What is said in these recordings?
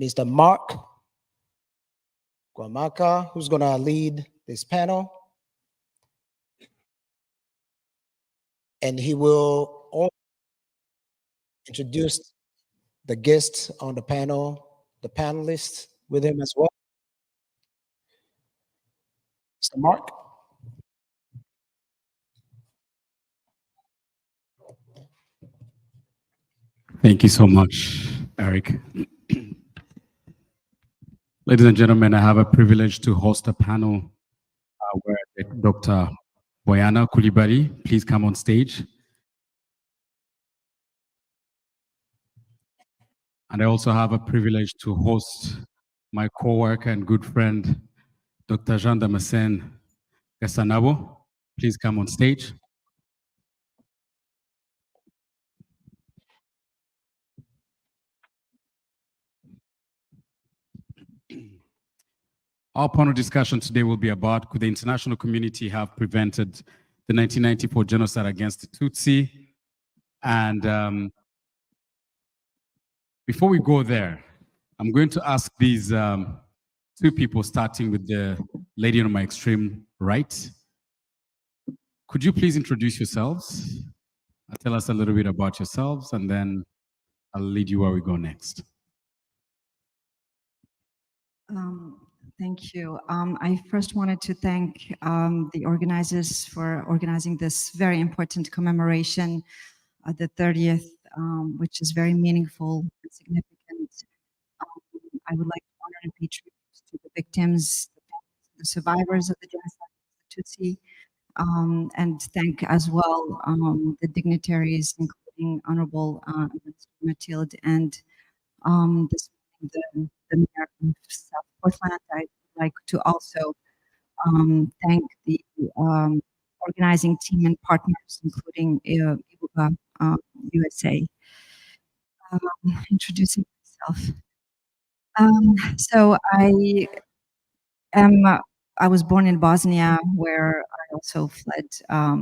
Mr. Mark Guamaka, who's going to lead this panel. And he will also introduce the guests on the panel, the panelists with him as well. Mr. Mark. Thank you so much, Eric. Ladies and gentlemen, I have a privilege to host a panel where Dr. Kwibuka30, please come on stage. And I also have a privilege to host my co-worker and good friend, Dr. Jean Damascene Gassanabo. Please come on stage. Our panel discussion today will be about, could the international community have prevented the 1994 genocide against the Tutsi? And before we go there, I'm going to ask these two people, starting with the lady on my extreme right. Could you please introduce yourselves? Tell us a little bit about yourselves, and then I'll lead you where we go next. Thank you. I first wanted to thank the organizers for organizing this very important commemoration, the 30th, which is very meaningful and significant. I would like to honor and pay tribute to the victims, the survivors of the genocide of the Tutsi, and thank as well the dignitaries, including Honorable Mathilde and the mayor of South Portland. I'd like to also thank the organizing team and partners, including Kwibuka USA. Introducing myself. So I was born in Bosnia, where I also fled a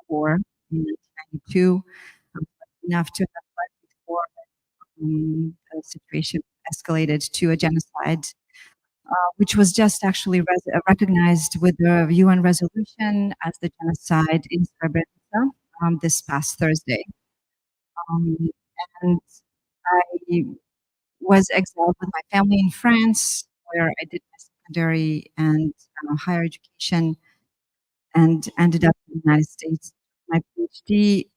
war in 1992. I'm lucky enough to have fled before the situation escalated to a genocide, which was just actually recognized with the UN resolution as the genocide in Srebrenica this past Thursday. And I was exiled with my family in France, where I did my secondary and higher education, and ended up in the United States. My PhD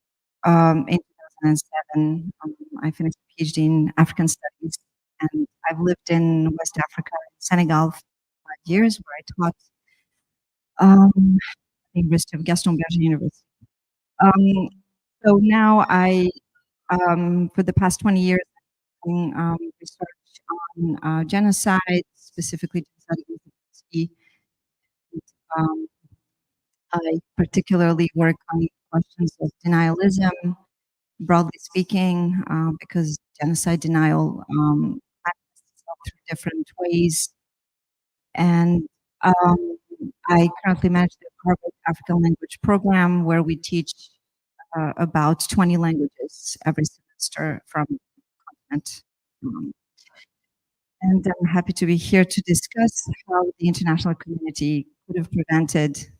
in 2007, I finished a PhD in African Studies, and I've lived in West Africa, Senegal, for 5 years, where I taught at the University of Gaston Berger University. So now for the past 20 years, doing research on genocide, specifically genocide against the Tutsi. I particularly work on questions of denialism, broadly speaking, because genocide denial manifests itself through different ways. And I currently manage the Harvard African Language Program, where we teach about 20 languages every semester from the continent. And I'm happy to be here to discuss how the international community could have prevented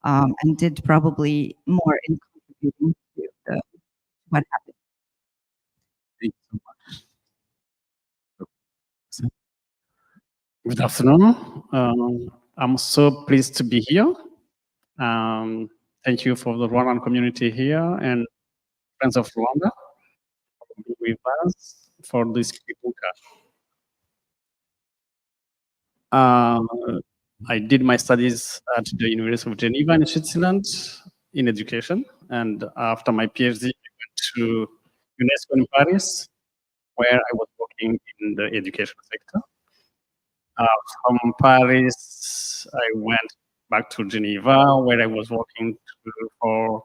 and did probably more in contributing to what happened. Thank you so much. Good afternoon. I'm so pleased to be here. Thank you for the Rwandan community here and Friends of Rwanda for being with us for this Kwibuka. I did my studies at the University of Geneva in Switzerland in education, and after my PhD, I went to UNESCO in Paris, where I was working in the education sector. From Paris, I went back to Geneva, where I was working for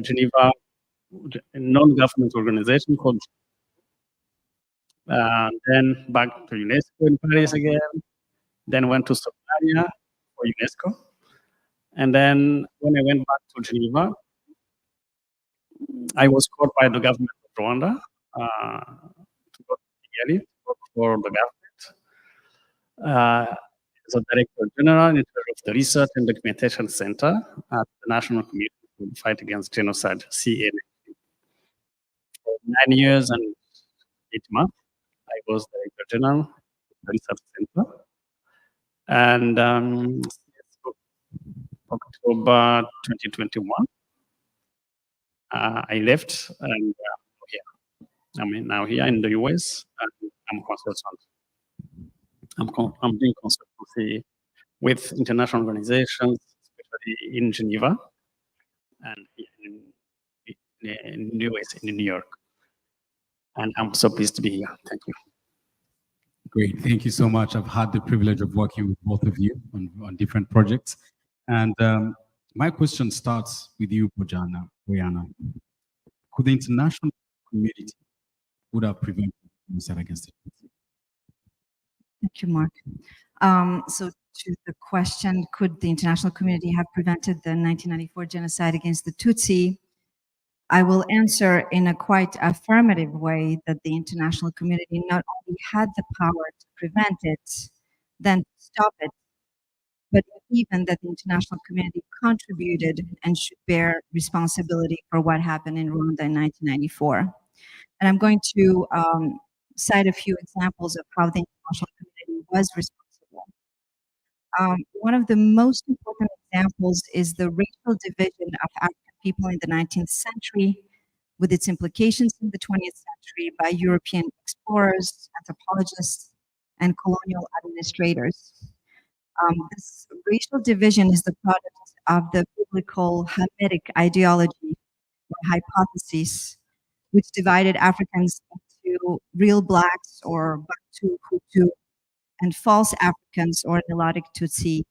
Geneva, a non-government organization called. Then back to UNESCO in Paris again. Then went to Somalia for UNESCO. And then when I went back to Geneva, I was called by the government of Rwanda to go to Delhi, work for the government. As a Director General in charge of the Research and Documentation Center at the National Committee for the Fight Against Genocide, CNA. For 9 years and 8 months, I was Director General of the Research Center. And since October 2021, I left and I'm now here in the US, and I'm a consultant. I'm doing consultancy with international organizations, especially in Geneva and in the US, in New York. And I'm so pleased to be here. Thank you. Great, thank you so much. I've had the privilege of working with both of you on different projects. And my question starts with you, Bojana. Could the international community would have prevented genocide against the Tutsi? Thank you, Mark. So to the question, could the international community have prevented the 1994 genocide against the Tutsi? I will answer in a quite affirmative way that the international community not only had the power to prevent it, then to stop it, but even that the international community contributed and should bear responsibility for what happened in Rwanda in 1994. And I'm going to cite a few examples of how the international community was responsible. One of the most important examples is the racial division of African people in the 19th century, with its implications in the 20th century by European explorers, anthropologists, and colonial administrators. This racial division is the product of the biblical Hamitic ideology or hypothesis, which divided Africans into real blacks or Bantu, Hutu, and false Africans or Nilotic Tutsi,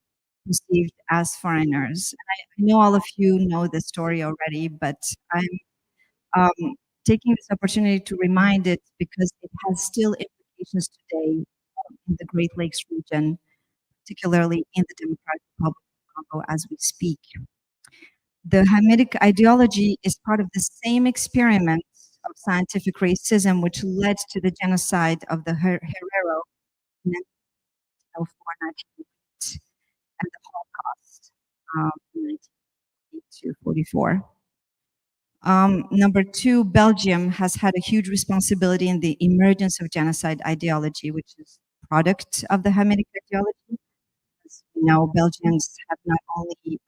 perceived as foreigners. And I know all of you know the story already, but I'm taking this opportunity to remind it because it has still implications today in the Great Lakes region, particularly in the Democratic Republic of Congo as we speak. The Hamitic ideology is part of the same experiment of scientific racism which led to the genocide of the Herero in 1904, and the Holocaust in 1944. Number two, Belgium has had a huge responsibility in the emergence of genocide ideology, which is a product of the Hamitic ideology. As we know, Belgians have not only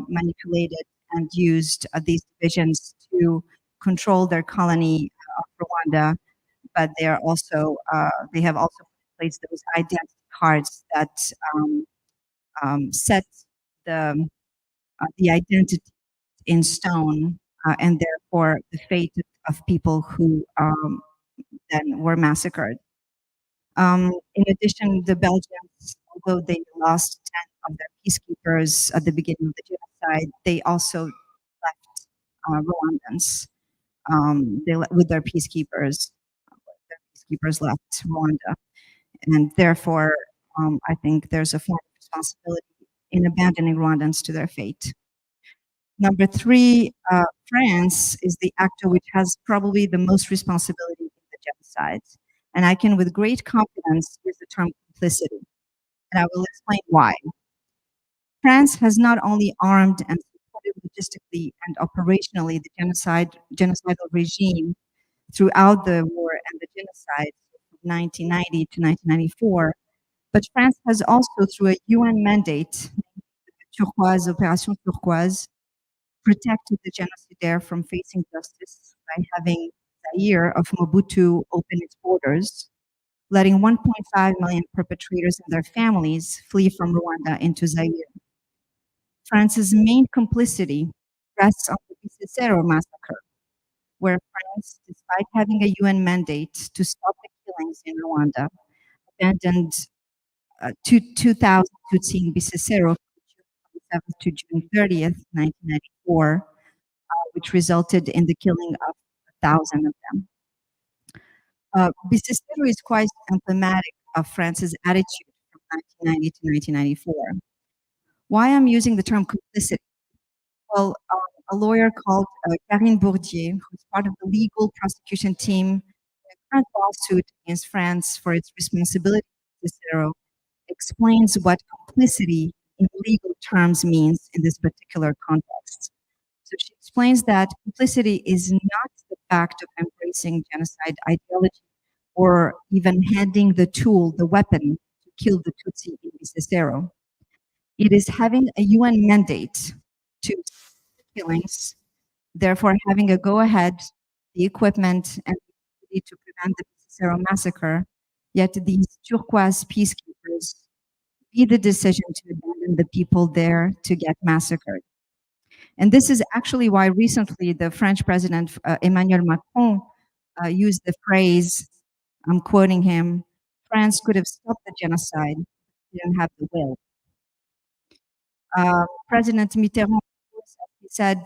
manipulated and used these divisions to control their colony of Rwanda, but they are also they have also placed those identity cards that set the identity in stone, and therefore the fate of people who then were massacred. In addition, the Belgians, although they lost 10 of their peacekeepers at the beginning of the genocide, they also left Rwandans with their peacekeepers. Their peacekeepers left Rwanda, and therefore, I think there's a form of responsibility in abandoning Rwandans to their fate. Number three, France is the actor which has probably the most responsibility in the genocide. And I can with great confidence use the term complicity. And I will explain why. France has not only armed and supported logistically and operationally the genocidal regime throughout the war and the genocide from 1990 to 1994, but France has also, through a UN mandate, Turquoise, Opération Turquoise, protected the genocidaire from facing justice by having Zaire of Mobutu open its borders, letting 1.5 million perpetrators and their families flee from Rwanda into Zaire. France's main complicity rests on the Bisesero massacre, where France, despite having a UN mandate to stop the killings in Rwanda, abandoned 2,000 Tutsi in Bisesero from June 27th to June 30th, 1994, which resulted in the killing of 1,000 of them. Bisesero is quite emblematic of France's attitude from 1990 to 1994. Why I'm using the term complicity? Well, a lawyer called Karine Bourdier, who's part of the legal prosecution team, current lawsuit against France for its responsibility to Cicero explains what complicity in legal terms means in this particular context. So she explains that complicity is not the fact of embracing genocide ideology or even handing the tool, the weapon, to kill the Tutsi in Cicero. It is having a UN mandate to stop the killings, therefore having a go-ahead, the equipment, and the ability to prevent the Cicero massacre, yet these turquoise peacekeepers made the decision to abandon the people there to get massacred. And this is actually why recently the French president, Emmanuel Macron, used the phrase, I'm quoting him, France could have stopped the genocide, but didn't have the will. President Mitterrand, as he said,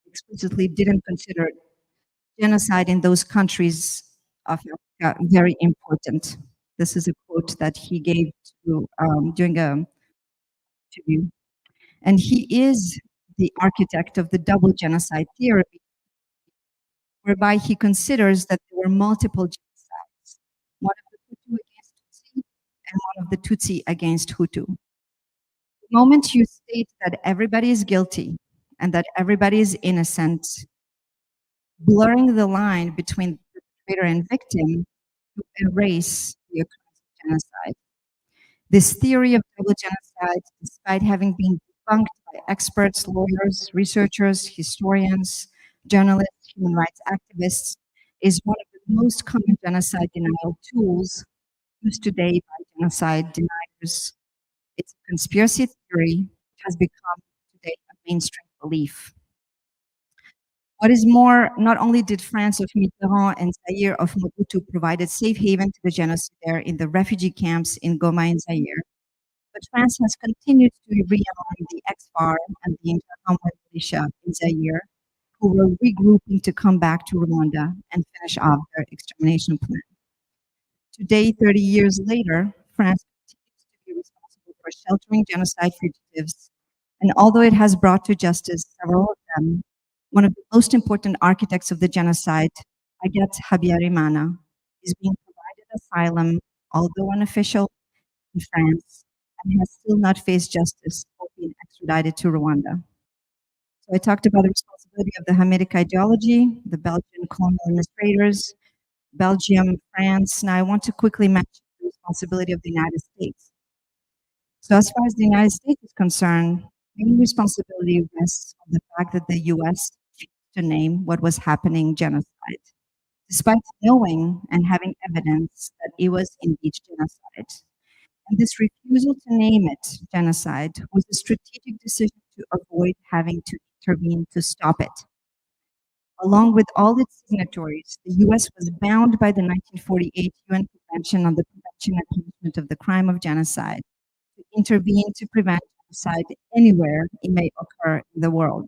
explicitly didn't consider genocide in those countries of Africa very important. This is a quote that he gave to, during an interview. And he is the architect of the double genocide theory, whereby he considers that there were multiple genocides, one of the Hutu against Tutsi and one of the Tutsi against Hutu. The moment you state that everybody is guilty and that everybody is innocent, blurring the line between perpetrator and victim, you erase the occurrence of genocide. This theory of double genocide, despite having been debunked by experts, lawyers, researchers, historians, journalists, human rights activists, is one of the most common genocide denial tools used today by genocide deniers. It's a conspiracy theory. It has become today a mainstream belief. What is more, not only did France of Mitterrand and Zaire of Mobutu provided safe haven to the genocidaire in the refugee camps in Goma and Zaire, but France has continued to realign the ex-FAR and the Interahamwe militia in Zaire, who were regrouping to come back to Rwanda and finish off their extermination plan. Today, 30 years later, France continues to be responsible for sheltering genocide fugitives, and although it has brought to justice several of them, one of the most important architects of the genocide, Agathe Habyarimana, is being provided asylum, although unofficial, in France, and has still not faced justice or been extradited to Rwanda. So I talked about the responsibility of the Hamitic ideology, the Belgian colonial administrators, Belgium, France. Now I want to quickly mention the responsibility of the United States. So as far as the United States is concerned, any responsibility rests on the fact that the US refused to name what was happening genocide, despite knowing and having evidence that it was indeed genocide. And this refusal to name it genocide was a strategic decision to avoid having to intervene to stop it. Along with all its signatories, the US was bound by the 1948 UN Convention on the Prevention and Punishment of the Crime of Genocide to intervene to prevent genocide anywhere it may occur in the world.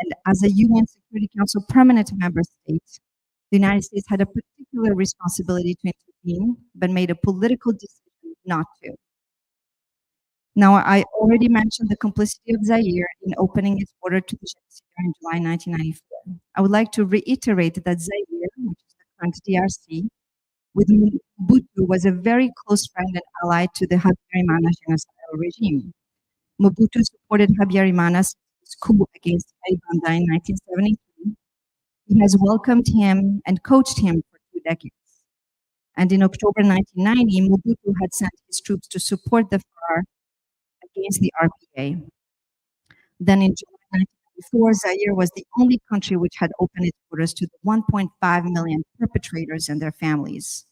And as a UN Security Council permanent member state, the United States had a particular responsibility to intervene, but made a political decision not to. Now, I already mentioned the complicity of Zaire in opening its border to the genocide in July 1994. I would like to reiterate that Zaire, which is the current DRC, with Mobutu was a very close friend and ally to the Habyarimana genocidal regime. Mobutu supported Habyarimana's coup against Kayibanda in 1973. He has welcomed him and coached him for 2 decades. And in October 1990, Mobutu had sent his troops to support the FAR against the RPA. Then in July 1994, Zaire was the only country which had opened its borders to the 1.5 million perpetrators and their families.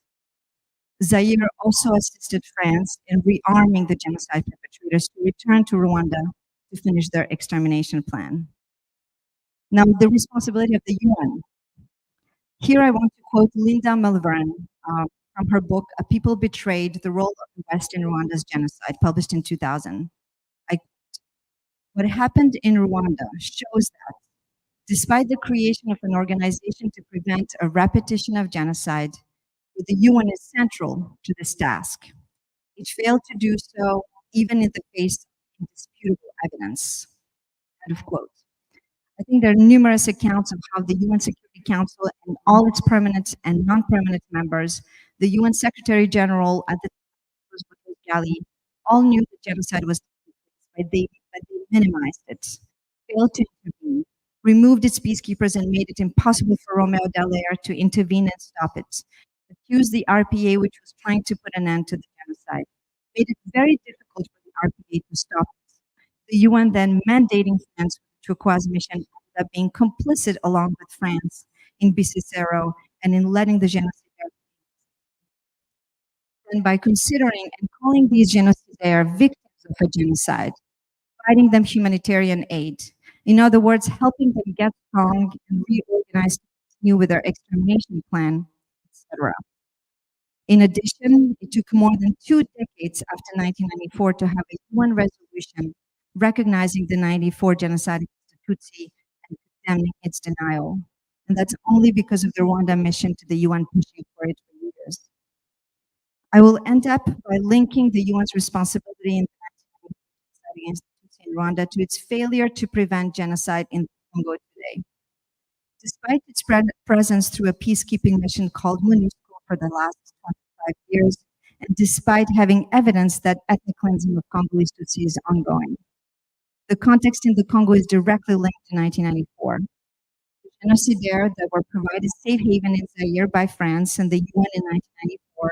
Zaire also assisted France in rearming the genocide perpetrators to return to Rwanda to finish their extermination plan. Now, the responsibility of the UN. Here I want to quote Linda Melvern from her book, A People Betrayed, The Role of the West in Rwanda's Genocide, published in 2000. I quote, "What happened in Rwanda shows that despite the creation of an organization to prevent a repetition of genocide, the UN is central to this task. It failed to do so even in the face of indisputable evidence." End of quote. I think there are numerous accounts of how the UN Security Council and all its permanent and non-permanent members, the UN Secretary General at the time was Boutros Ghali, all knew that genocide was taking place, but they minimized it, failed to intervene, removed its peacekeepers and made it impossible for Romeo Dallaire to intervene and stop it, accused the RPA, which was trying to put an end to the genocide, made it very difficult for the RPA to stop it. The UN then mandating France with the Turquoise mission ended up being complicit along with France in Bicicero and in letting the genocidaires. And by considering and calling these genocidaires victims of a genocide, providing them humanitarian aid. In other words, helping them get strong and reorganize to continue with their extermination plan, etc. In addition, it took more than 2 decades after 1994 to have a UN resolution recognizing the 94 genocide against the Tutsi and condemning its denial. And that's only because of the Rwanda mission to the UN pushing for it for years. I will end up by linking the UN's responsibility in the 1994 genocide against the Tutsi in Rwanda to its failure to prevent genocide in Congo today. Despite its presence through a peacekeeping mission called MONUSCO for the last 25 years, and despite having evidence that ethnic cleansing of Congolese Tutsi is ongoing. The context in the Congo is directly linked to 1994. The genocidaires that were provided safe haven in Zaire by France and the UN in 1994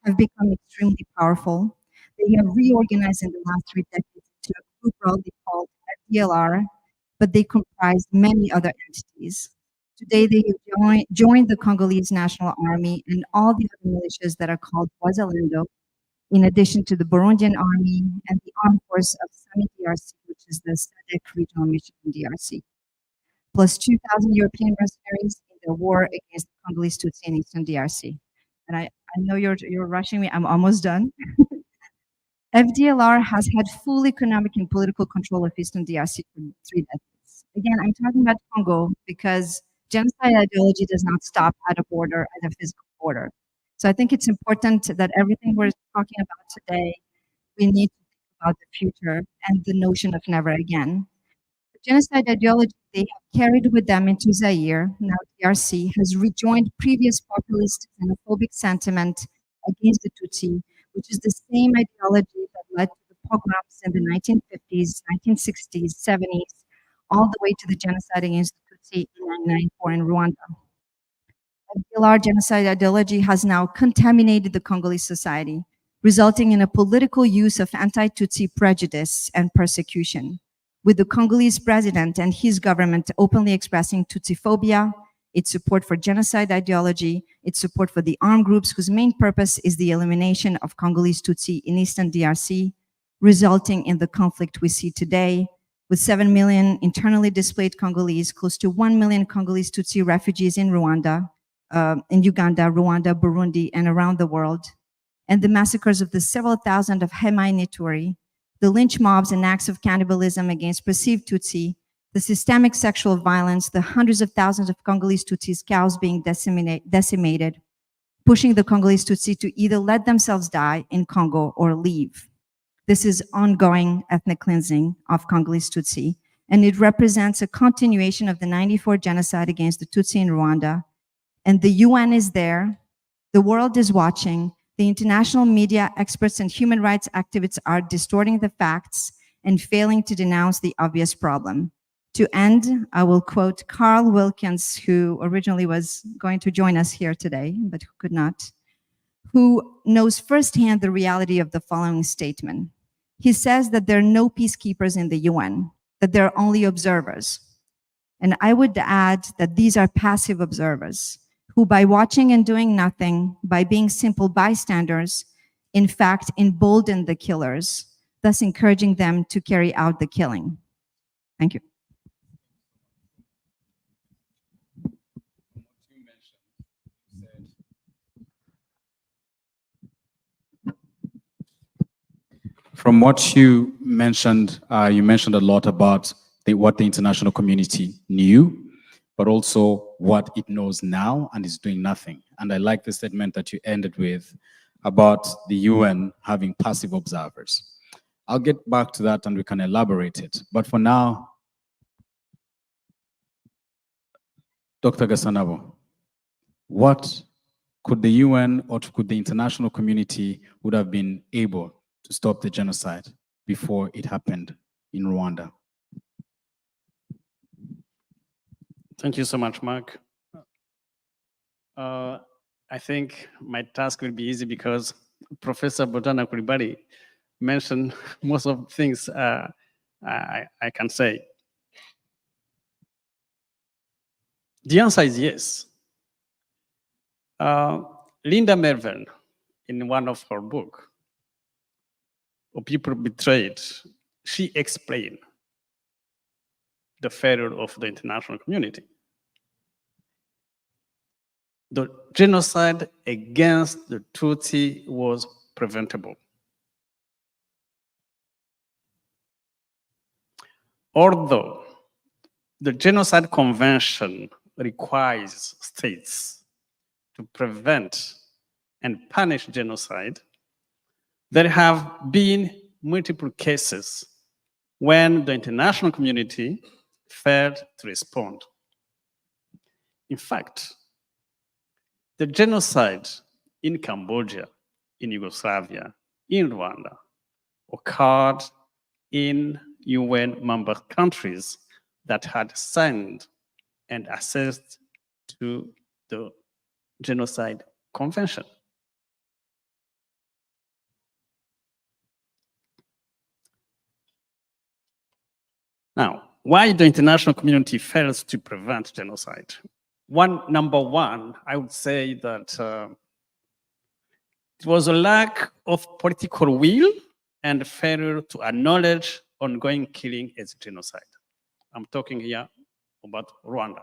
have become extremely powerful. They have reorganized in the last 3 decades into a group broadly called FDLR, but they comprise many other entities. Today, they have joined the Congolese National Army and all the other militias that are called Wazalendo, in addition to the Burundian Army and the armed force of Sami DRC, which is the SADC regional mission in DRC, plus 2,000 European mercenaries in their war against the Congolese Tutsi in Eastern DRC. And I know you're rushing me, I'm almost done. FDLR has had full economic and political control of Eastern DRC for 3 decades. Again, I'm talking about Congo because genocide ideology does not stop at a border, at a physical border. So I think it's important that everything we're talking about today, we need to think about the future and the notion of never again. The genocide ideology they have carried with them into Zaire, now DRC, has rejoined previous populist xenophobic sentiment against the Tutsi, which is the same ideology that led to the pogroms in the 1950s, 1960s, 70s, all the way to the genocide against the Tutsi in 1994 in Rwanda. FDLR genocide ideology has now contaminated the Congolese society, resulting in a political use of anti-Tutsi prejudice and persecution, with the Congolese president and his government openly expressing Tutsi phobia, its support for genocide ideology, its support for the armed groups whose main purpose is the elimination of Congolese Tutsi in Eastern DRC, resulting in the conflict we see today, with 7 million internally displaced Congolese, close to 1 million Congolese Tutsi refugees in Rwanda, in Uganda, Rwanda, Burundi, and around the world, and the massacres of the several thousand of Hema and Ituri, the lynch mobs and acts of cannibalism against perceived Tutsi, the systemic sexual violence, the hundreds of thousands of Congolese Tutsis cows being decimated, pushing the Congolese Tutsi to either let themselves die in Congo or leave. This is ongoing ethnic cleansing of Congolese Tutsi, and it represents a continuation of the 94 genocide against the Tutsi in Rwanda. And the UN is there, the world is watching, the international media experts and human rights activists are distorting the facts and failing to denounce the obvious problem. To end, I will quote Carl Wilkins, who originally was going to join us here today, but who could not, who knows firsthand the reality of the following statement. He says that there are no peacekeepers in the UN, that there are only observers. And I would add that these are passive observers who, by watching and doing nothing, by being simple bystanders, in fact, embolden the killers, thus encouraging them to carry out the killing. Thank you. From what you mentioned a lot about what the international community knew, but also what it knows now and is doing nothing. And I like the statement that you ended with about the UN having passive observers. I'll get back to that and we can elaborate it. But for now, Dr. Gasanabo, what could the UN or could the international community would have been able to stop the genocide before it happened in Rwanda? Thank you so much, Mark. I think my task will be easy because Professor Botana Kwibuka30 mentioned most of the things I can say. The answer is yes. Linda Mervyn, in one of her books, "O People Betrayed," she explained the failure of the international community. The genocide against the Tutsi was preventable. Although the Genocide Convention requires states to prevent and punish genocide, there have been multiple cases when the international community failed to respond. In fact, the genocide in Cambodia, in Yugoslavia, in Rwanda, occurred in UN member countries that had signed and accessed to the Genocide Convention. Now, why the international community fails to prevent genocide? Number one, I would say that it was a lack of political will and failure to acknowledge ongoing killing as genocide. I'm talking here about Rwanda.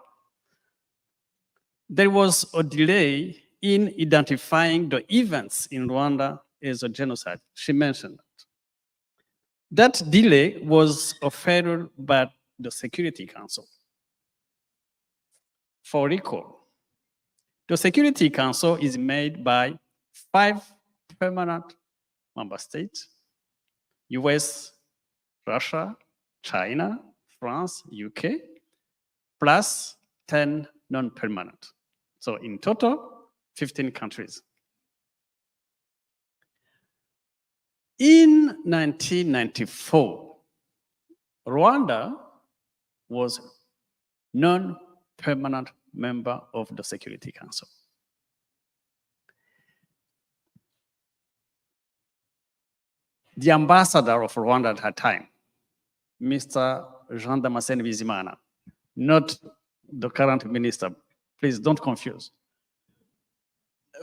There was a delay in identifying the events in Rwanda as a genocide. She mentioned that. That delay was a failure by the Security Council. For recall, the Security Council is made by 5 permanent member states: US, Russia, China, France, UK, plus 10 non-permanent. So in total, 15 countries. In 1994, Rwanda was non-permanent member of the Security Council. The ambassador of Rwanda at that time, Mr. Jean Damascene Bizimana, not the current minister, please don't confuse.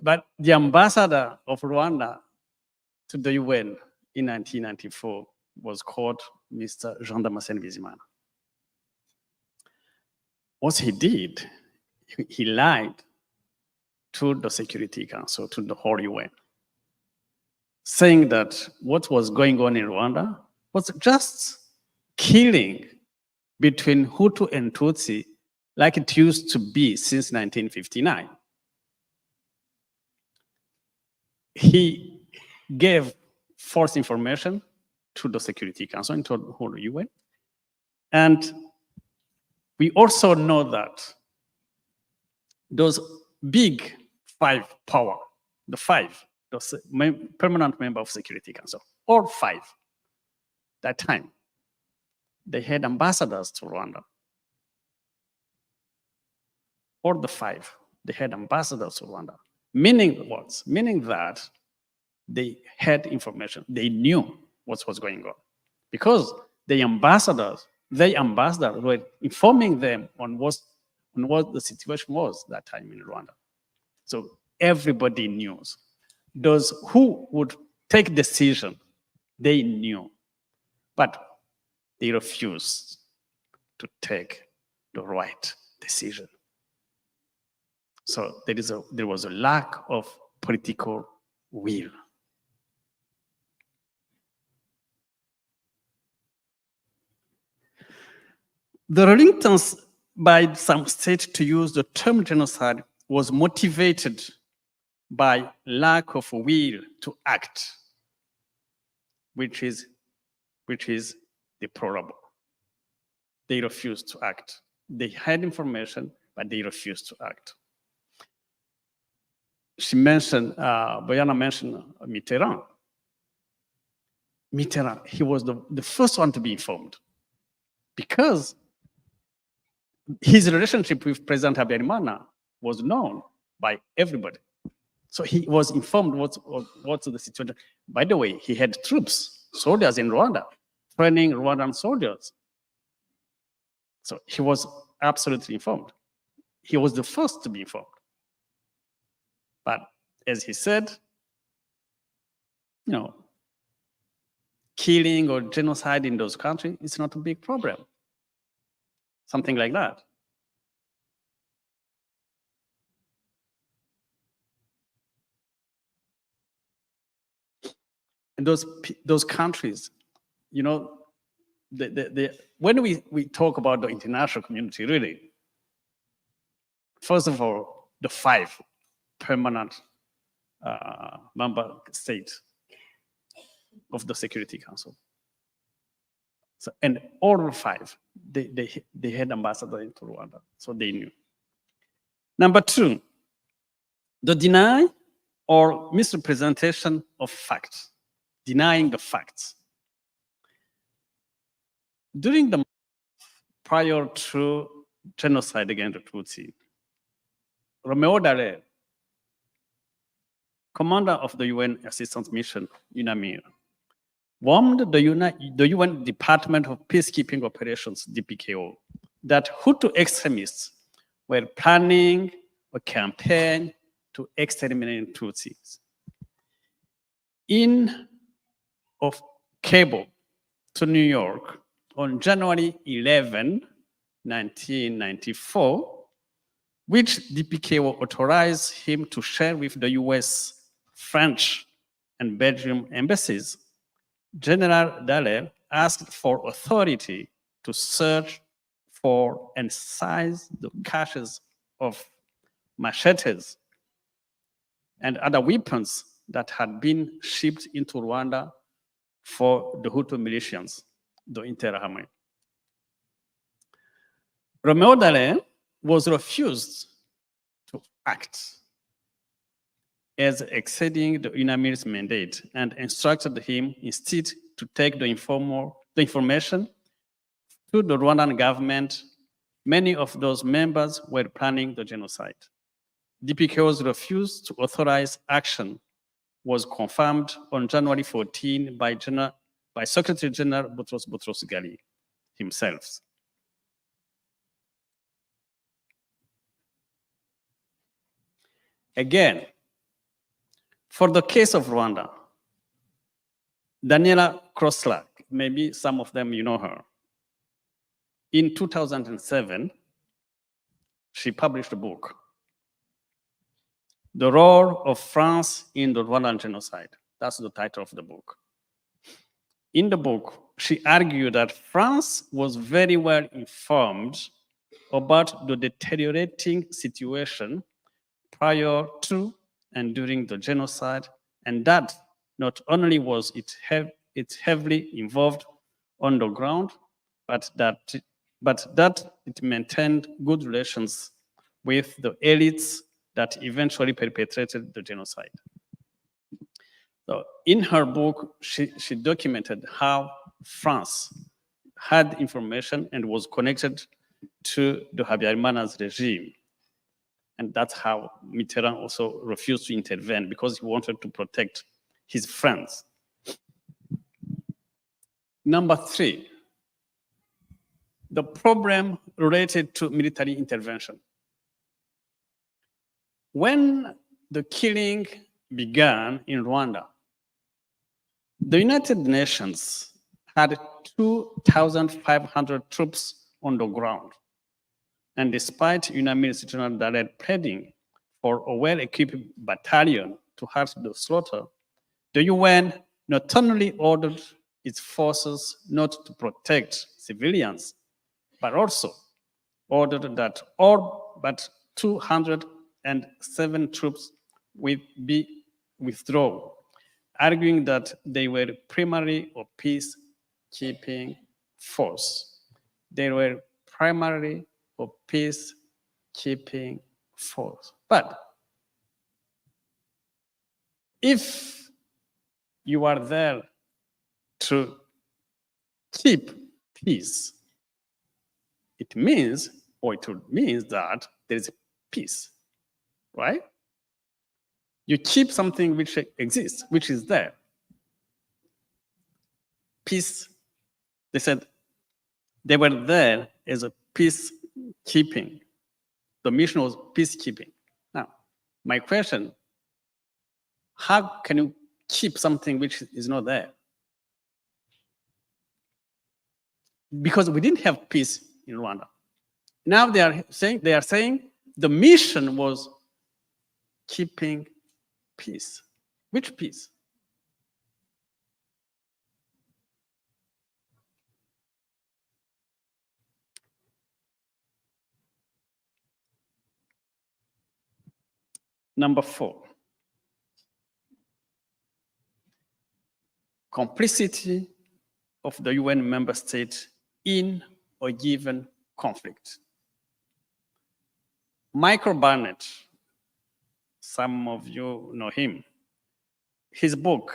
But the ambassador of Rwanda to the UN in 1994 was called Mr. Jean Damascene Bizimana. What he did, he lied to the Security Council, to the whole UN, saying that what was going on in Rwanda was just killing between Hutu and Tutsi like it used to be since 1959. He gave false information to the Security Council and to the whole UN. And we also know that those big 5 power, the 5, those permanent member of Security Council, all 5, that time, they had ambassadors to Rwanda. All the 5, they had ambassadors to Rwanda. Meaning what? Meaning that they had information. They knew what was going on. Because the ambassadors were informing them on what the situation was that time in Rwanda. So everybody knew. Those who would take decision, they knew. But they refused to take the right decision. So there was a lack of political will. The reluctance by some states to use the term genocide was motivated by lack of will to act, which is deplorable. They refused to act. They had information, but they refused to act. She mentioned, Boyana mentioned Mitterrand. Mitterrand, he was the first one to be informed because his relationship with President Habyarimana was known by everybody. So he was informed what's the situation. By the way, he had troops, soldiers in Rwanda, training Rwandan soldiers. So he was absolutely informed. He was the first to be informed. But as he said, killing or genocide in those countries is not a big problem. Something like that. And those countries, when we talk about the international community, really, first of all, the 5 permanent member states of the Security Council. So, and all 5, they had ambassador into Rwanda, so they knew. Number 2, the deny or misrepresentation of facts, denying the facts. During the prior to genocide against the Tutsi, Romeo Dallaire, commander of the UN Assistance Mission, UNAMIR, warned the UN Department of Peacekeeping Operations, DPKO, that Hutu extremists were planning a campaign to exterminate Tutsis. Of cable to New York on January 11, 1994, which DPKO authorized him to share with the US, French, and Belgium embassies, General Dallaire asked for authority to search for and seize the caches of machetes and other weapons that had been shipped into Rwanda for the Hutu militias, the Interahamwe. Romeo Dallaire was refused to act as exceeding the UNAMIR's mandate and instructed him instead to take the information to the Rwandan government. Many of those members were planning the genocide. DPKO's refuse to authorize action was confirmed on January 14 by Secretary General Boutros Ghali himself. Again, for the case of Rwanda, Daniela Crosslack, maybe some of them you know her. In 2007, she published a book, The Role of France in the Rwandan Genocide. That's the title of the book. In the book, she argued that France was very well informed about the deteriorating situation prior to and during the genocide, and that not only was it heavily involved on the ground, but that it maintained good relations with the elites that eventually perpetrated the genocide. So in her book, she documented how France had information and was connected to the Habyarimana's regime. And that's how Mitterrand also refused to intervene, because he wanted to protect his friends. Number 3, the problem related to military intervention. When the killing began in Rwanda, the United Nations had 2,500 troops on the ground. And despite UNAMIR's General Dallaire pleading for a well-equipped battalion to halt the slaughter, the UN not only ordered its forces not to protect civilians, but also ordered that all but 207 troops would be withdrawn, arguing that they were primarily a peacekeeping force. They were primarily a peacekeeping keeping force. But if you are there to keep peace, it means, or it would mean that there is peace, right? You keep something which exists, which is there. Peace, they said they were there as a peacekeeping. The mission was peacekeeping. Now, my question, how can you keep something which is not there? Because we didn't have peace in Rwanda. Now they are saying the mission was keeping peace. Which peace? Number 4, complicity of the UN member state in a given conflict. Michael Barnett, some of you know him, his book,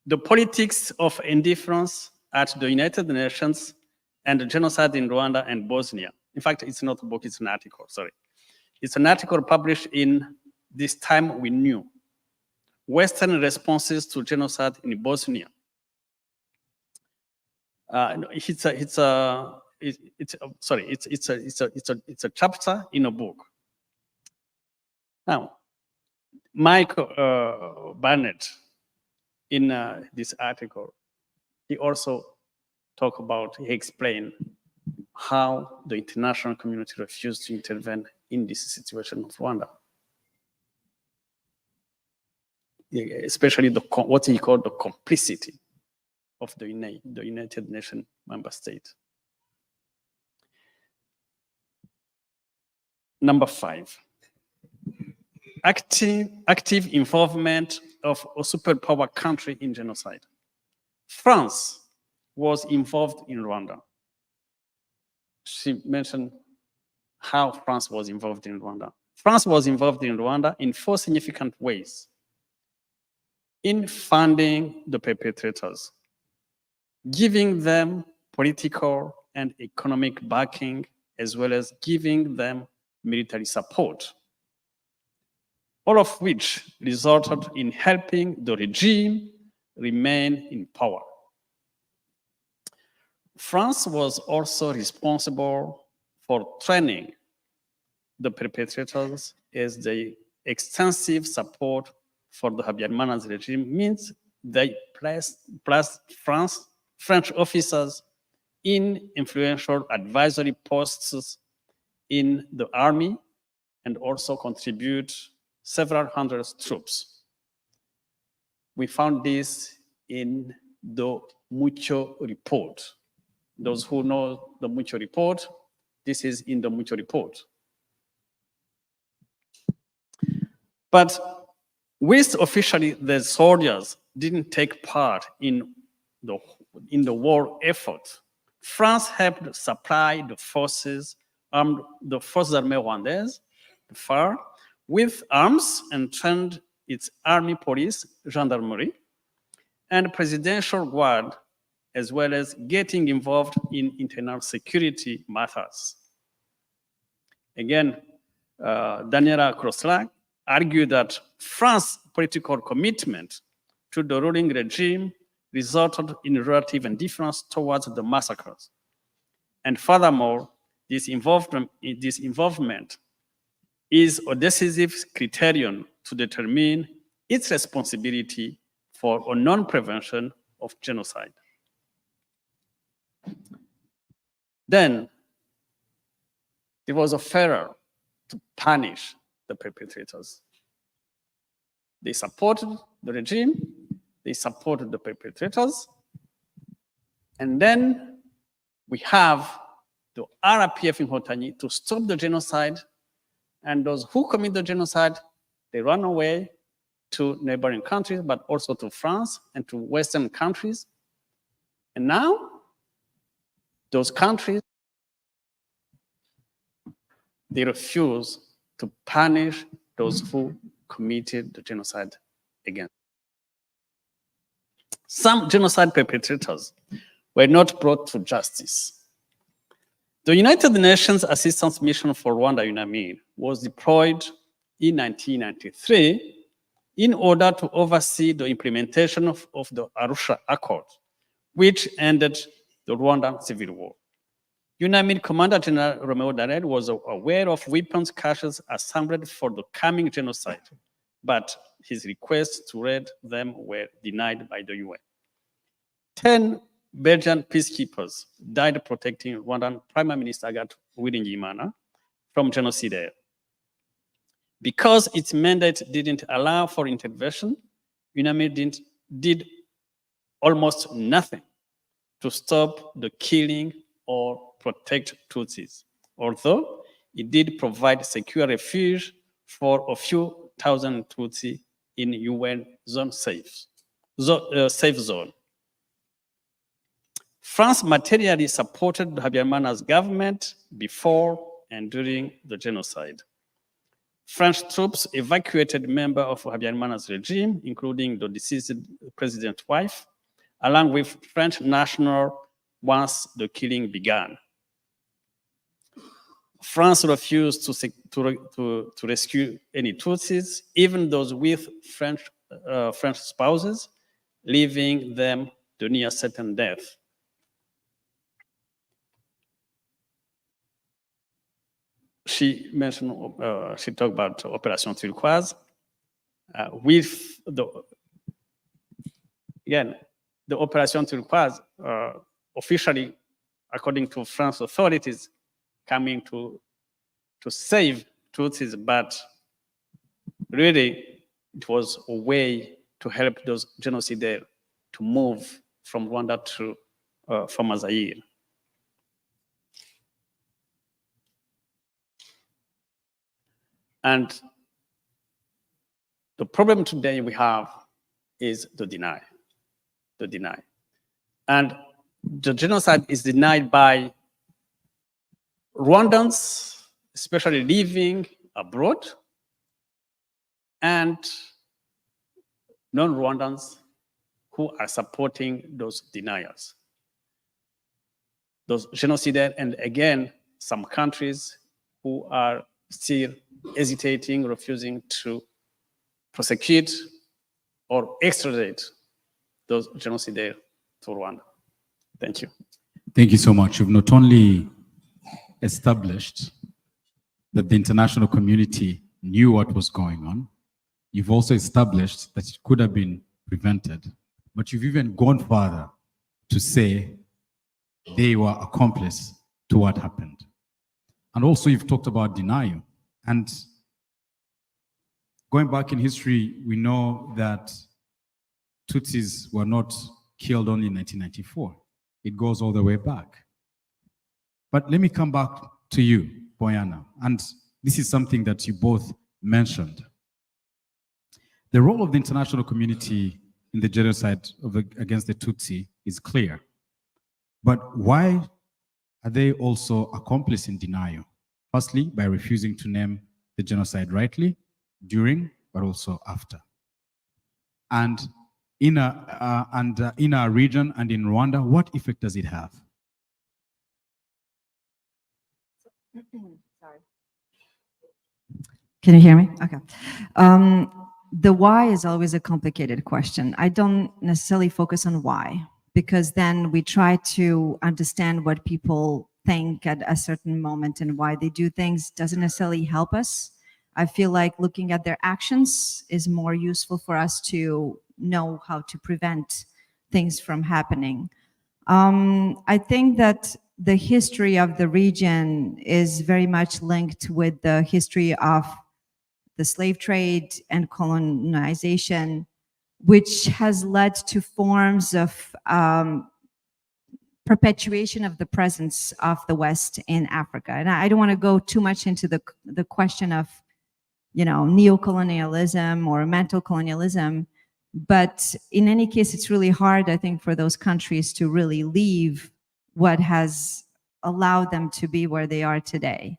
The Politics of Indifference at the United Nations and the Genocide in Rwanda and Bosnia. In fact, it's not a book, it's an article, sorry. It's an article published in This Time We Knew, Western Responses to Genocide in Bosnia. It's a chapter in a book. Now, Michael Barnett, in this article, he also he explained how the international community refused to intervene in this situation of Rwanda. Especially what he called the complicity of the United Nations member state. Number 5, active involvement of a superpower country in genocide. France was involved in Rwanda. She mentioned how France was involved in Rwanda. France was involved in Rwanda in 4 significant ways. In funding the perpetrators, giving them political and economic backing, as well as giving them military support, all of which resulted in helping the regime remain in power. France was also responsible for training the perpetrators, as the extensive support for the Habyarimana's regime means they placed French officers in influential advisory posts in the army and also contribute several hundred troops. We found this in the Mucho report. Those who know the Mucho report, this is in the Mucho report. But whilst officially the soldiers didn't take part in the war effort, France helped supply the forces armées rwandaises, the FAR, with arms and trained its army police, gendarmerie, and presidential guard, as well as getting involved in internal security matters. Again, Daniela Crosslac argued that France's political commitment to the ruling regime resulted in relative indifference towards the massacres. And furthermore, this involvement is a decisive criterion to determine its responsibility for a non-prevention of genocide. Then, there was a failure to punish the perpetrators. They supported the regime, they supported the perpetrators, and then we have the RPF in Inkotanyi to stop the genocide, and those who commit the genocide, they run away to neighboring countries, but also to France and to Western countries. And now, those countries they refuse to punish those who committed the genocide against. Some genocide perpetrators were not brought to justice. The United Nations Assistance Mission for Rwanda, UNAMIR, was deployed in 1993 in order to oversee the implementation of the Arusha Accord, which ended the Rwandan Civil War. UNAMIR Commander General Romeo Dallaire was aware of weapons caches assembled for the coming genocide, but his requests to raid them were denied by the UN. 10 Belgian peacekeepers died protecting Rwandan Prime Minister Agathe Uwiringiyimana from genocide. Because its mandate didn't allow for intervention, UNAMIR did almost nothing to stop the killing or protect Tutsis, although it did provide secure refuge for a few thousand Tutsi in UN safe zone. France materially supported Habyarimana's government before and during the genocide. French troops evacuated members of Habyarimana's regime, including the deceased president's wife, along with French nationals once the killing began. France refused to rescue any Tutsis, even those with French spouses, leaving them to near certain death. She talked about Operation Turquoise. With the Operation Turquoise, officially, according to French authorities, coming to save Tutsis, but really it was a way to help those genocidaires to move from Rwanda to former Zaire. And the problem today we have is the deny. And the genocide is denied by Rwandans, especially living abroad, and non-Rwandans who are supporting those deniers, those genocidaires, and again, some countries who are still hesitating, refusing to prosecute or extradite those genocidaires to Rwanda. Thank you. Thank you so much. You've not only established that the international community knew what was going on, you've also established that it could have been prevented, but you've even gone further to say they were accomplice to what happened. And also you've talked about denial. And going back in history, we know that Tutsis were not killed only in 1994. It goes all the way back. But let me come back to you, Boyana, and this is something that you both mentioned. The role of the international community in the genocide against the Tutsi is clear. But why are they also accomplice in denial? Firstly, by refusing to name the genocide rightly, during, but also after. And in our region and in Rwanda, what effect does it have? Sorry. Can you hear me? Okay. The why is always a complicated question. I don't necessarily focus on why, because then we try to understand what people think at a certain moment, and why they do things doesn't necessarily help us. I feel like looking at their actions is more useful for us to know how to prevent things from happening. I think that the history of the region is very much linked with the history of the slave trade and colonization, which has led to forms of perpetuation of the presence of the West in Africa. And I don't want to go too much into the question of, you know, neo-colonialism or mental colonialism, but in any case, it's really hard, I think, for those countries to really leave what has allowed them to be where they are today.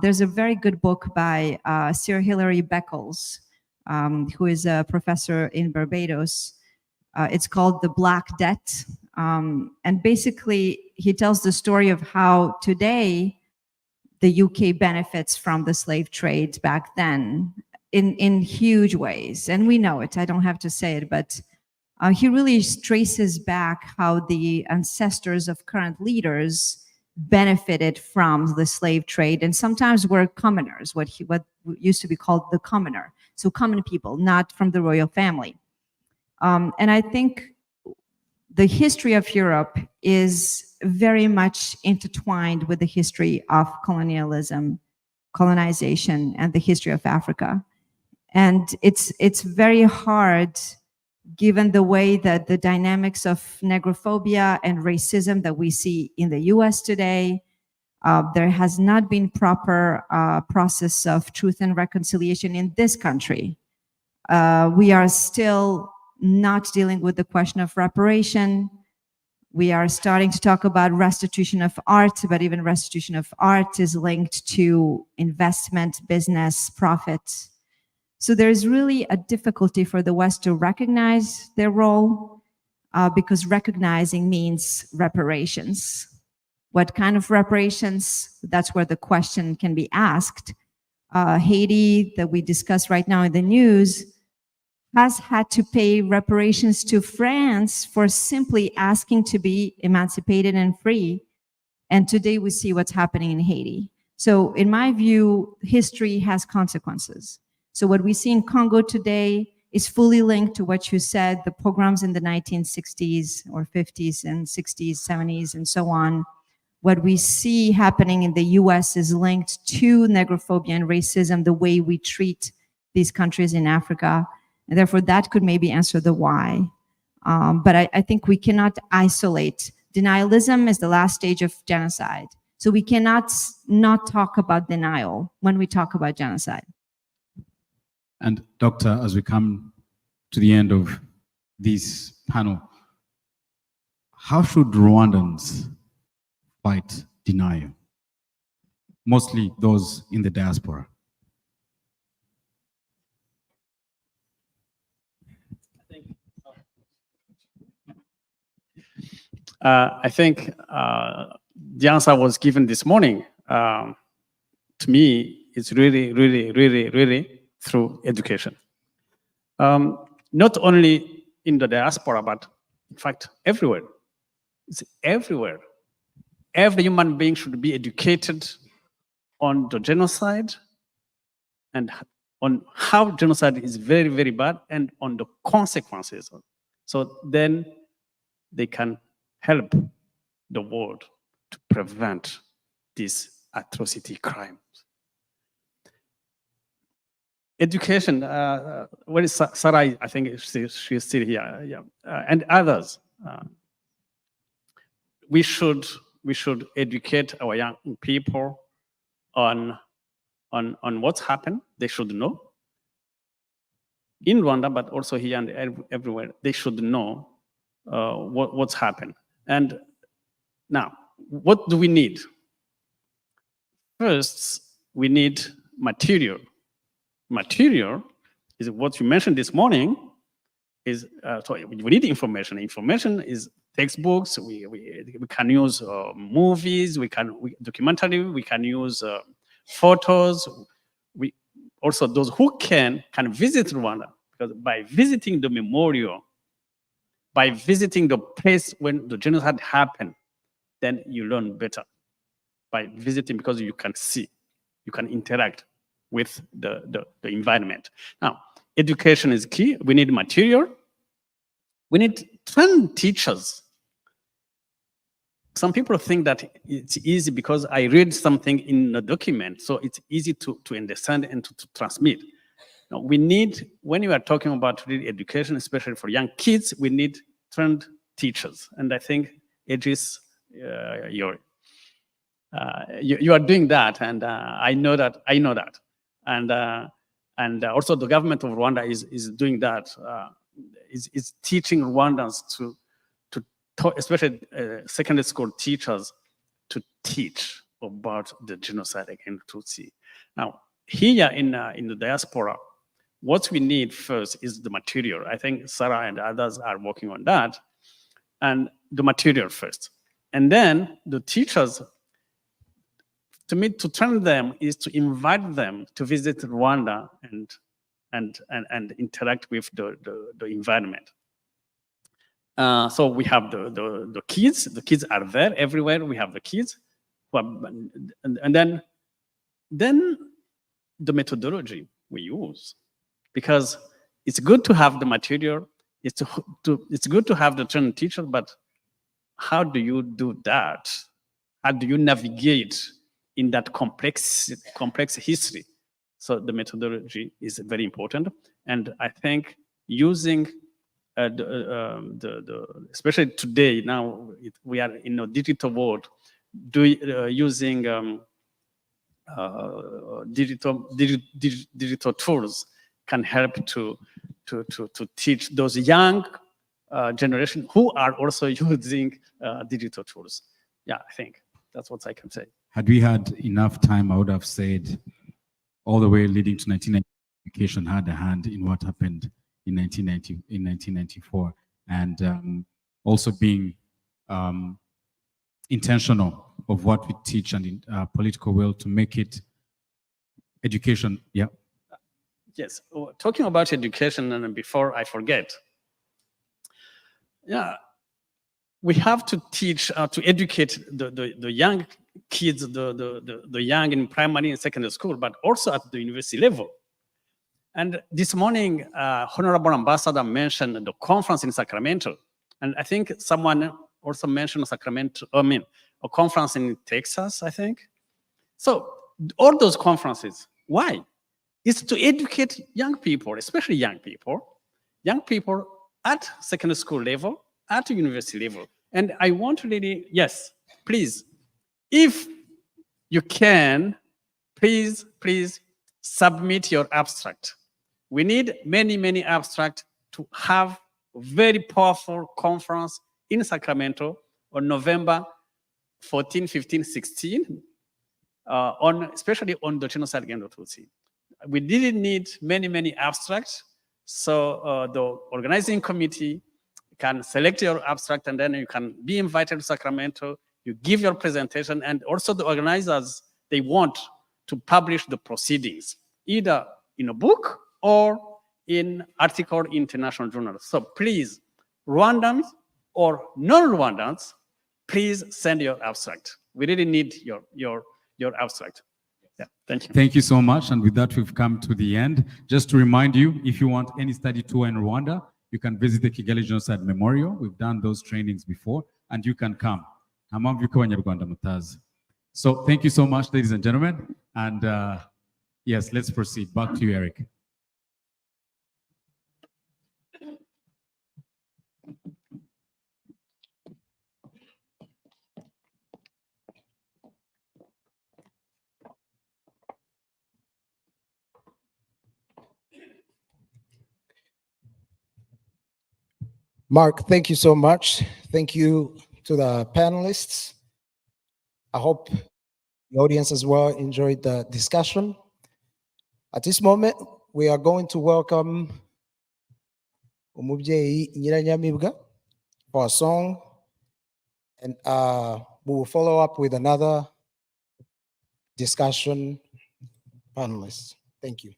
There's a very good book by Sir Hilary Beckles, who is a professor in Barbados. It's called The Black Debt. And basically, he tells the story of how today the UK benefits from the slave trade back then in huge ways. And we know it, I don't have to say it, but he really traces back how the ancestors of current leaders benefited from the slave trade, and sometimes were commoners, what used to be called the commoner. So common people, not from the royal family. And I think the history of Europe is very much intertwined with the history of colonialism, colonization, and the history of Africa. And it's very hard, given the way that the dynamics of negrophobia and racism that we see in the US today, there has not been proper process of truth and reconciliation in this country. We are still not dealing with the question of reparation. We are starting to talk about restitution of art, but even restitution of art is linked to investment, business, profit. So there's really a difficulty for the West to recognize their role, because recognizing means reparations. What kind of reparations? That's where the question can be asked. Haiti, that we discuss right now in the news, has had to pay reparations to France for simply asking to be emancipated and free. And today we see what's happening in Haiti. So in my view, history has consequences. So what we see in Congo today is fully linked to what you said, the pogroms in the 1960s or 50s and 60s, 70s, and so on. What we see happening in the US is linked to negrophobia and racism, the way we treat these countries in Africa. And therefore, that could maybe answer the why. But I think we cannot isolate. Denialism is the last stage of genocide. So we cannot not talk about denial when we talk about genocide. And Doctor, as we come to the end of this panel, how should Rwandans fight denial? Mostly those in the diaspora. I think the answer was given this morning. To me, it's really through education. Not only in the diaspora, but in fact, everywhere. It's everywhere. Every human being should be educated on the genocide and on how genocide is very bad and on the consequences. So then they can help the world to prevent these atrocity crimes. Education, what is Sarai? I think she's still here, yeah, and others. We should educate our young people on what's happened. They should know in Rwanda, but also here and everywhere. They should know what's happened. And now, what do we need? First, we need material. Material is what you mentioned this morning. Is so we need information. Information is textbooks. We can use movies. We can documentary. We can use photos. We also those who can visit Rwanda, because by visiting the memorial, by visiting the place when the genocide happened, then you learn better. By visiting, because you can see, you can interact with the environment. Now, education is key. We need material. We need trained teachers. Some people think that it's easy because I read something in a document, so it's easy to understand and to transmit. Now, we need, when you are talking about real education, especially for young kids, we need trained teachers. And I think it is you are doing that, and I know that. And also the government of Rwanda is doing that. Is teaching Rwandans to talk, especially secondary school teachers, to teach about the genocide against Tutsi. Now, here in the diaspora, what we need first is the material. I think Sarah and others are working on that, and the material first. And then the teachers, to me, to train them is to invite them to visit Rwanda and interact with the environment. So we have the kids. The kids are there everywhere. We have the kids, and then the methodology we use, because it's good to have the material. It's good to have the trained teacher, but how do you do that? How do you navigate in that complex history? So the methodology is very important, and I think using especially today, now we are in a digital world, using digital tools can help to teach those young generation who are also using digital tools. Yeah, I think that's what I can say. Had we had enough time, I would have said all the way leading to 1990, education had a hand in what happened in 1994, and also being intentional of what we teach and political will to make it education. Yeah. Yes, talking about education, and before I forget, yeah, we have to teach, to educate the young kids, the young in primary and secondary school, but also at the university level. And this morning, Honorable Ambassador mentioned the conference in Sacramento. And I think someone also mentioned Sacramento, a conference in Texas, I think. So all those conferences, why? It's to educate young people, especially young people at secondary school level, at university level. And I want to really, yes, please, if you can, please submit your abstract. We need many abstracts to have a very powerful conference in Sacramento on November 14, 15, 16, especially on the genocide against Tutsi. We didn't need many abstracts, so the organizing committee can select your abstract, and then you can be invited to Sacramento. You give your presentation, and also the organizers, they want to publish the proceedings, either in a book or in article in international journals. So please, Rwandans or non-Rwandans, please send your abstract. We really need your abstract. Yeah, thank you. Thank you so much. And with that, we've come to the end. Just to remind you, if you want any study tour in Rwanda, you can visit the Kigali Genocide Memorial. We've done those trainings before, and you can come. So thank you so much, ladies and gentlemen. And yes, let's proceed. Back to you, Eric. Mark, thank you so much. Thank you to the panelists. I hope the audience as well enjoyed the discussion. At this moment, we are going to welcome Umubyeyi Nyiranyamibwa for a song, and we will follow up with another discussion panelist. Thank you.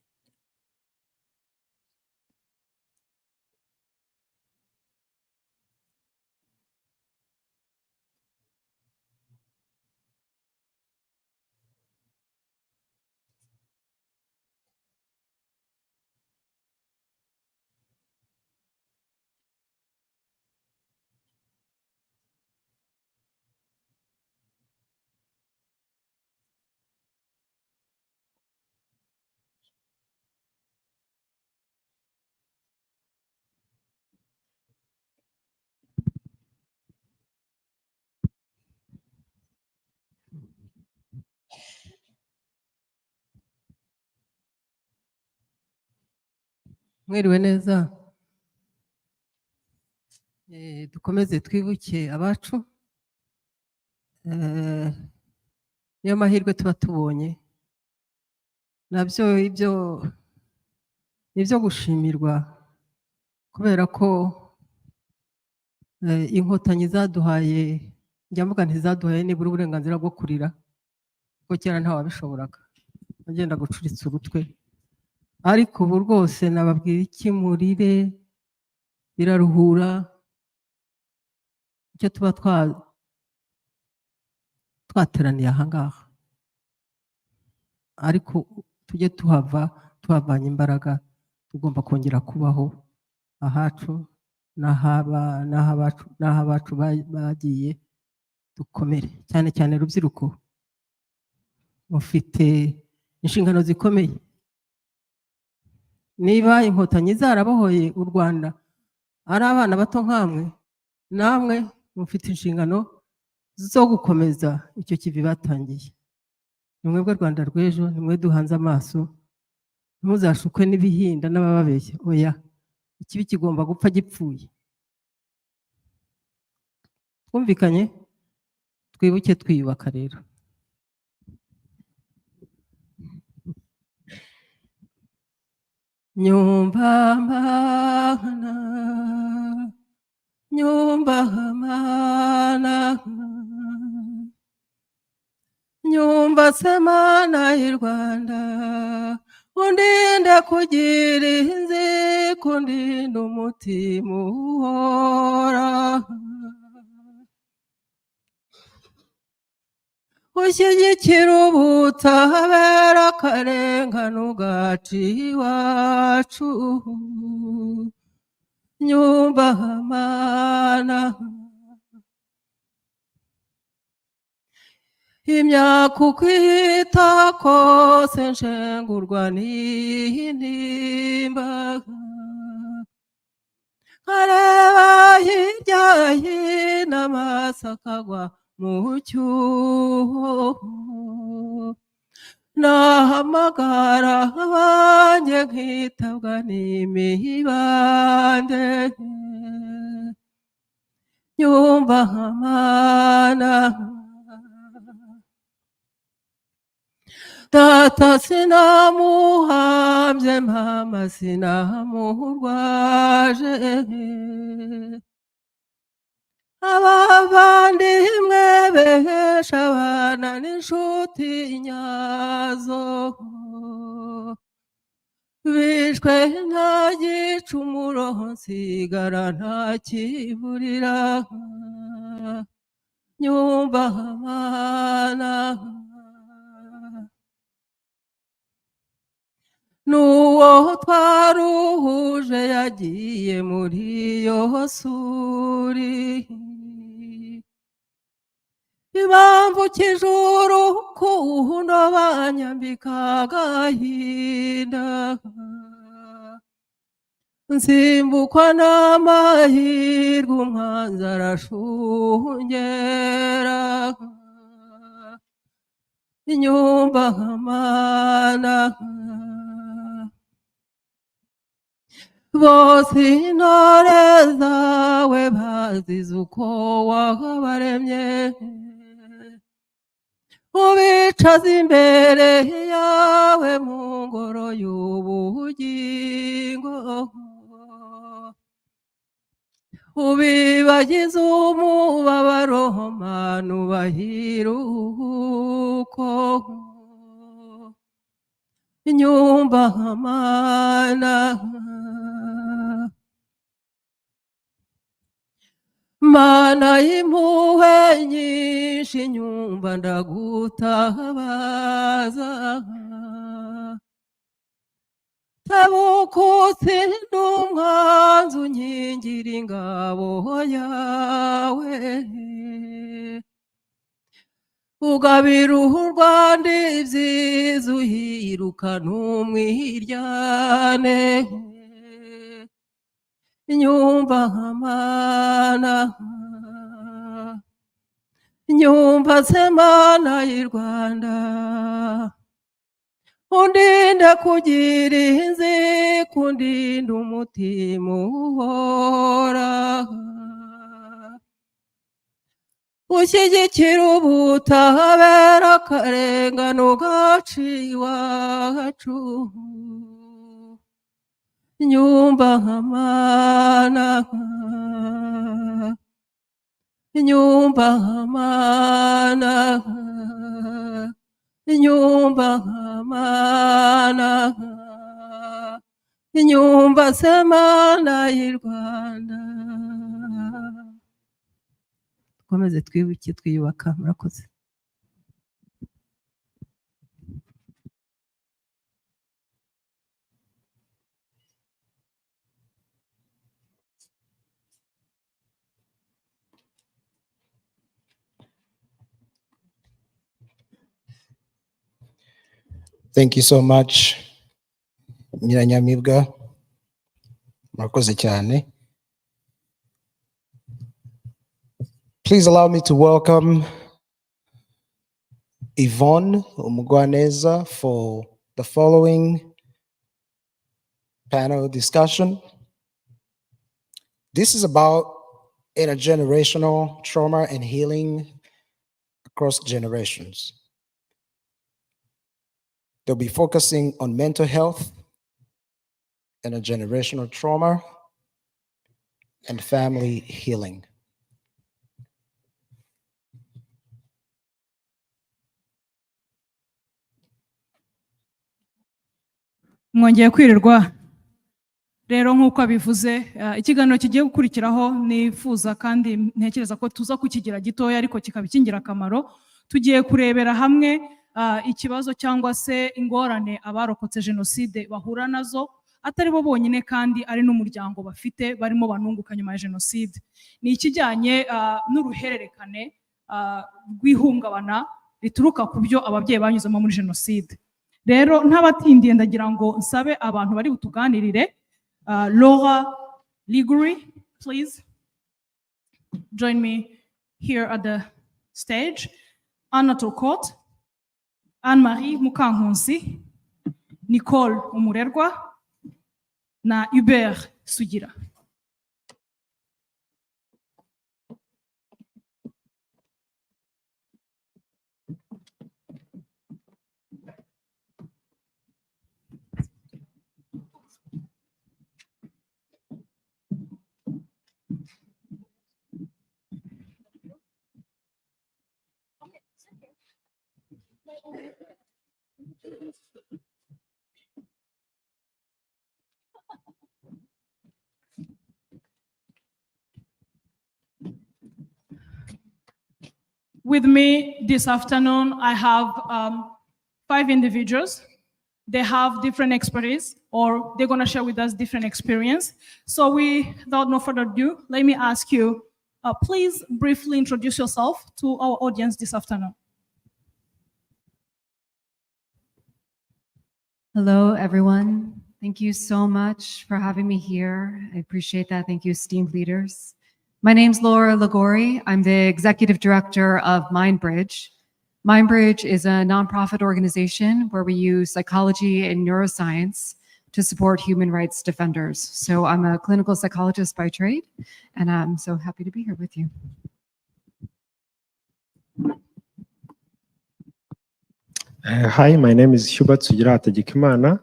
Mwiriwe neza. Dukomeze twibuke abacu. niyo mahirwe tuba tubonye nabyo ibyo gushimirwa kubera ko inkotanyi zaduhaye njya mvuga ntizaduhaye nibura uburenganzira bwo kurira kuko kera ntawabishoboraga bagenda gucuritsa urutwe ariko ubu rwose nababwira iki murire biraruhura icyo tuba twateraniye ahangaha ariko tujye tuhavanye imbaraga tugomba kongera kubaho ahacu n'ahabacu bagiye dukomere cyane cyane rubyiruko mufite inshingano zikomeye niba inkotanyi zarabohoye u Rwanda ari abana bato nk'amwe namwe mufite inshingano zo gukomeza icyo kivi batangiye ni mwebwe Rwanda rw'ejo ni mwe duhanze amaso ntimuzashukwe n'ibihinda n'abababeshya oya ikibi kigomba gupfa gipfuye twumvikanye twibuke twiyubaka rero nyumba mana nyumba semana y'u Rwanda undinde kugira inzika undinde umutima uhora ushyigikira ubutabera akarengane ugaca iwacu nyumba mana imyaka uko ihita kose nshengurwa n'intimba nkareba hirya hino amaso akagwa mu cyuho nahamagara abanjye nkitabwa n'imibande nyumva mana data sinamuhambye mama sinamurwaje abavandimwe behesha abana n'inshuti nyazo bishwe nta gicumuro nsigara nta kiburira nyumva mana n'uwo twaruhuje yagiye muri iyo suri ibambukije urukundo banyambika agahinda nsimbukwa n'amahirwe umwanzi arashungera nyumva mana bose intore zawe bazize uko wabaremye ubicaza imbere yawe mu ngoro y'ubugingo ubibagize umubabaro mana ubahiruko nyumva mana mana y'impuhwe nyinshi nyumva ndagutabaza tabukutse n'umwanzi unkingira ingabo yawe ugabira uhu Rwanda ibyiza uhirukana umwiryane nyumva mana nyumva semana y'u Rwanda undinde kugira inzika undinde umutima uhora ushyigikira ubutabera akarengane gaciye iwacu nyumba nkamana nyumba nkamana nyumba nkamana nyumba semana y'i Rwanda. Dukomeze twibuke twiyubaka. Murakoze. Thank you so much, Nyiranyamibwa. Murakoze cyane. Please allow me to welcome Yvonne Umugwaneza for the following panel discussion. This is about intergenerational trauma and healing across generations. They'll be focusing on mental health, intergenerational trauma, and family healing. Mwongeye kwirirwa rero nk'uko abivuze ikiganiro kigiye gukurikiraho nifuza kandi ntekereza ko tuza kukigira gitoya ariko kikaba cy'ingirakamaro. Tugiye kurebera hamwe ikibazo cyangwa se ingorane abarokotse jenoside bahura nazo atari bo bonyine kandi ari n'umuryango bafite barimo banunguka nyuma ya jenoside. Ni ikijyanye n'uruhererekane rw'ihungabana rituruka ku byo ababyeyi banyuzemo muri jenoside. Rero ntabatindiye ndagira ngo nsabe abantu bari butuganirire. Laura Liguri, please join me here at the stage. Anna Tokot, Anne-Marie Mukankunsi, Nicole Umurerwa, na Hubert Sugira. With me this afternoon, I have 5 individuals. They have different expertise, or they're going to share with us different experience. So without no further ado, let me ask you, please briefly introduce yourself to our audience this afternoon. Hello, everyone. Thank you so much for having me here. I appreciate that. Thank you, esteemed leaders. My name's Laura Ligori. I'm the executive director of MindBridge. MindBridge is a nonprofit organization where we use psychology and neuroscience to support human rights defenders. So I'm a clinical psychologist by trade, and I'm so happy to be here with you. Hi, my name is Kwibuka30.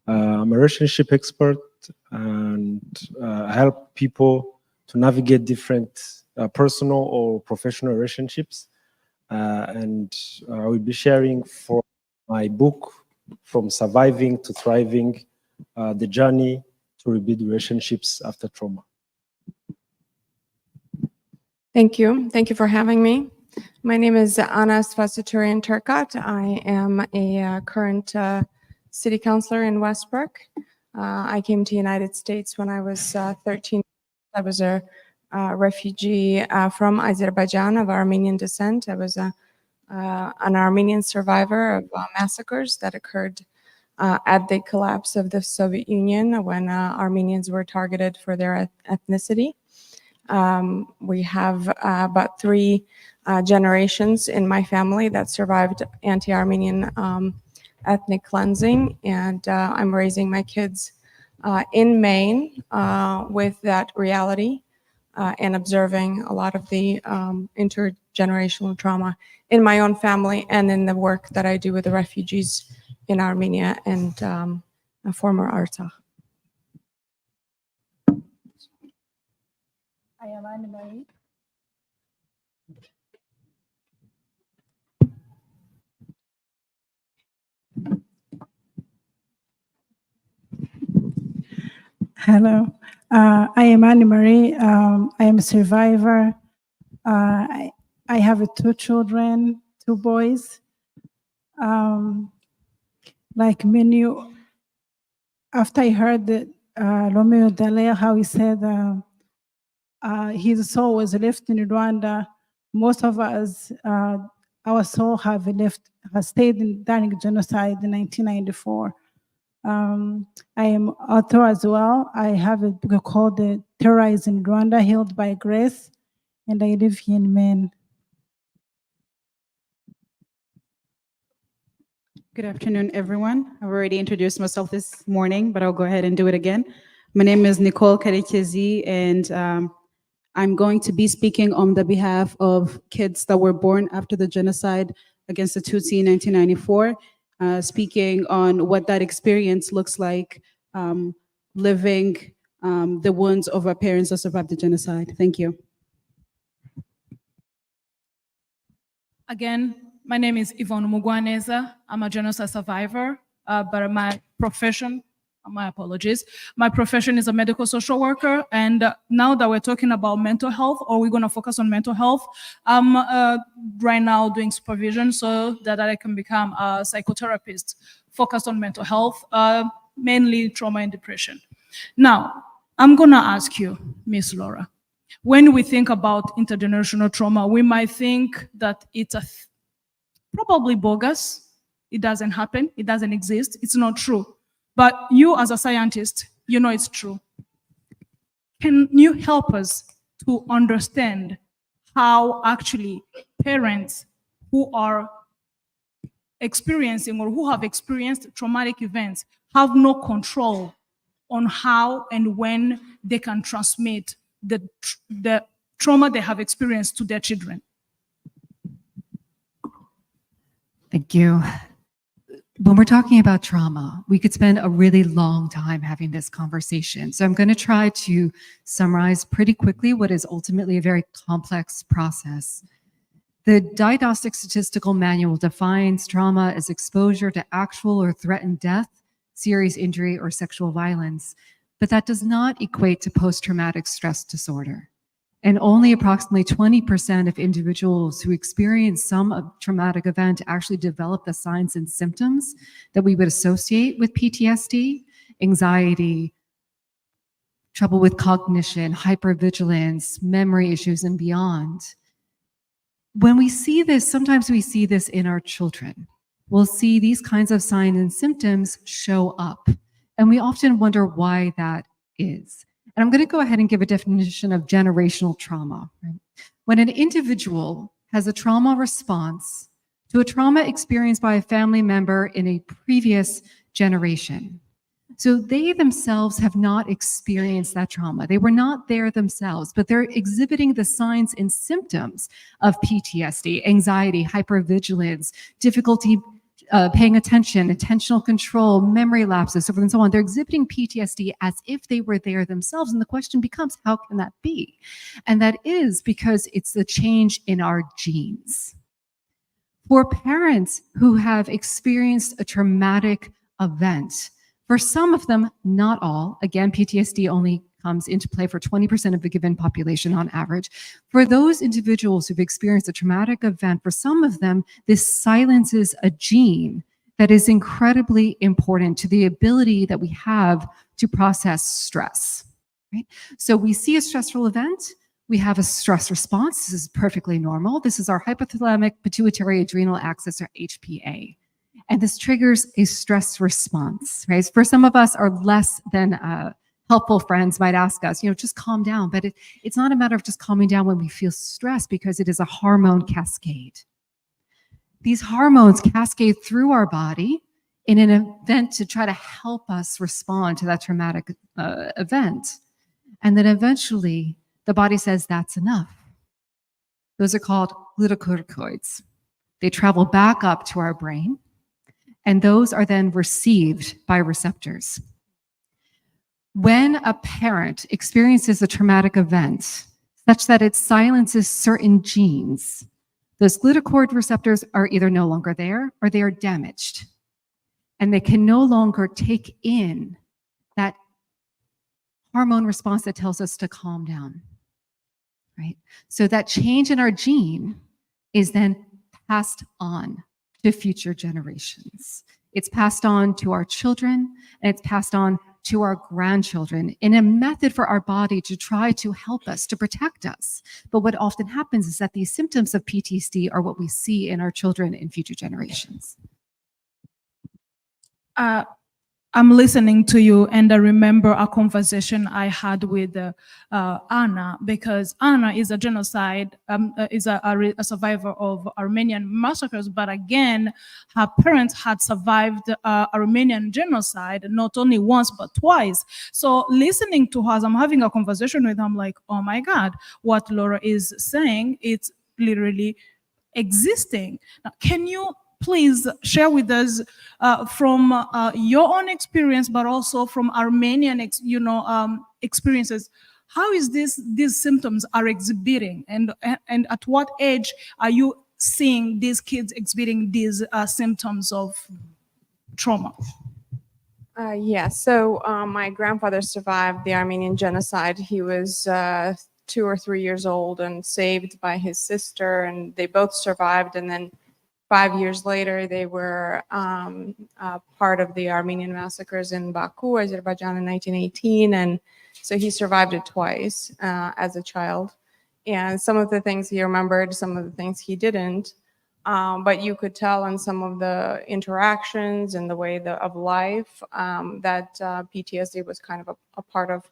I'm a relationship expert, and I help people to navigate different personal or professional relationships. And I will be sharing for my book, From Surviving to Thriving, the journey to rebuild relationships after trauma. Thank you. Thank you for having me. My name is Anna Svasaturian Turkat. I am a current city councilor in Westbrook. I came to the United States when I was 13. I was a refugee from Azerbaijan of Armenian descent. I was an Armenian survivor of massacres that occurred at the collapse of the Soviet Union when Armenians were targeted for their ethnicity. We have about 3 generations in my family that survived anti-Armenian ethnic cleansing, and I'm raising my kids in Maine with that reality. and observing a lot of the intergenerational trauma in my own family and in the work that I do with the refugees in Armenia and former Artsakh. I am Anne-Marie. Hello, I am Anne-Marie. I am a survivor. I have two children, two boys. Like many, after I heard that Romeo Dallaire, how he said his soul was left in Rwanda, most of us, our soul has stayed during genocide in 1994. I am author as well. I have a book called The Terrorized in Rwanda, Healed by Grace, and I live here in Maine. Good afternoon, everyone. I've already introduced myself this morning, but I'll go ahead and do it again. My name is Nicole Karekezi, and I'm going to be speaking on the behalf of kids that were born after the genocide against the Tutsi in 1994, speaking on what that experience looks like, living the wounds of our parents that survived the genocide. Thank you. Again, my name is Yvonne Mugwaneza. I'm a genocide survivor, but my profession, my apologies, my profession is a medical social worker. And now that we're talking about mental health, or we're gonna focus on mental health, I'm right now doing supervision so that I can become a psychotherapist focused on mental health, mainly trauma and depression. Now, I'm gonna ask you, Miss Laura, when we think about intergenerational trauma, we might think that it's probably bogus. It doesn't happen. It doesn't exist. It's not true. But you as a scientist, you know it's true. Can you help us to understand how actually parents who are experiencing or who have experienced traumatic events have no control on how and when they can transmit the trauma they have experienced to their children? Thank you. When we're talking about trauma, we could spend a really long time having this conversation. So I'm going to try to summarize pretty quickly what is ultimately a very complex process. The Diagnostic Statistical Manual defines trauma as exposure to actual or threatened death, serious injury, or sexual violence, but that does not equate to post-traumatic stress disorder. And only approximately 20% of individuals who experience some traumatic event actually develop the signs and symptoms that we would associate with PTSD, anxiety, trouble with cognition, hypervigilance, memory issues, and beyond. When we see this, sometimes we see this in our children. We'll see these kinds of signs and symptoms show up, and we often wonder why that is. And I'm going to go ahead and give a definition of generational trauma. When an individual has a trauma response to a trauma experienced by a family member in a previous generation. So they themselves have not experienced that trauma. They were not there themselves, but they're exhibiting the signs and symptoms of PTSD, anxiety, hypervigilance, difficulty paying attention, attentional control, memory lapses, so forth and so on. They're exhibiting PTSD as if they were there themselves. And the question becomes, how can that be? And that is because it's the change in our genes. For parents who have experienced a traumatic event, for some of them, not all, again, PTSD only comes into play for 20% of the given population on average. For those individuals who've experienced a traumatic event, for some of them, this silences a gene that is incredibly important to the ability that we have to process stress. Right? So we see a stressful event, we have a stress response. This is perfectly normal. This is our hypothalamic pituitary adrenal axis, or HPA. And this triggers a stress response, right? For some of us, our less than helpful friends might ask us, just calm down. But it's not a matter of just calming down when we feel stress, because it is a hormone cascade. These hormones cascade through our body in an event to try to help us respond to that traumatic event. And then eventually, the body says that's enough. Those are called glucocorticoids. They travel back up to our brain, and those are then received by receptors. When a parent experiences a traumatic event such that it silences certain genes, those glucocorticoid receptors are either no longer there or they are damaged. And they can no longer take in that hormone response that tells us to calm down, right? So that change in our gene is then passed on to future generations. It's passed on to our children, and it's passed on to our grandchildren in a method for our body to try to help us, to protect us. But what often happens is that these symptoms of PTSD are what we see in our children in future generations. I'm listening to you, and I remember a conversation I had with Anna, because Anna is a survivor of Armenian massacres, but again, her parents had survived Armenian genocide not only once but twice. So listening to her, as I'm having a conversation with her, I'm like, oh my God, what Laura is saying, it's literally existing. Now, can you please share with us from your own experience, but also from Armenian, experiences, how is these symptoms are exhibiting, and at what age are you seeing these kids exhibiting these symptoms of trauma? So my grandfather survived the Armenian genocide. He was 2 or 3 years old and saved by his sister, and they both survived. And then 5 years later, they were part of the Armenian massacres in Baku, Azerbaijan in 1918. And so he survived it twice as a child. And some of the things he remembered, some of the things he didn't. But you could tell in some of the interactions and the way of life that PTSD was kind of a part of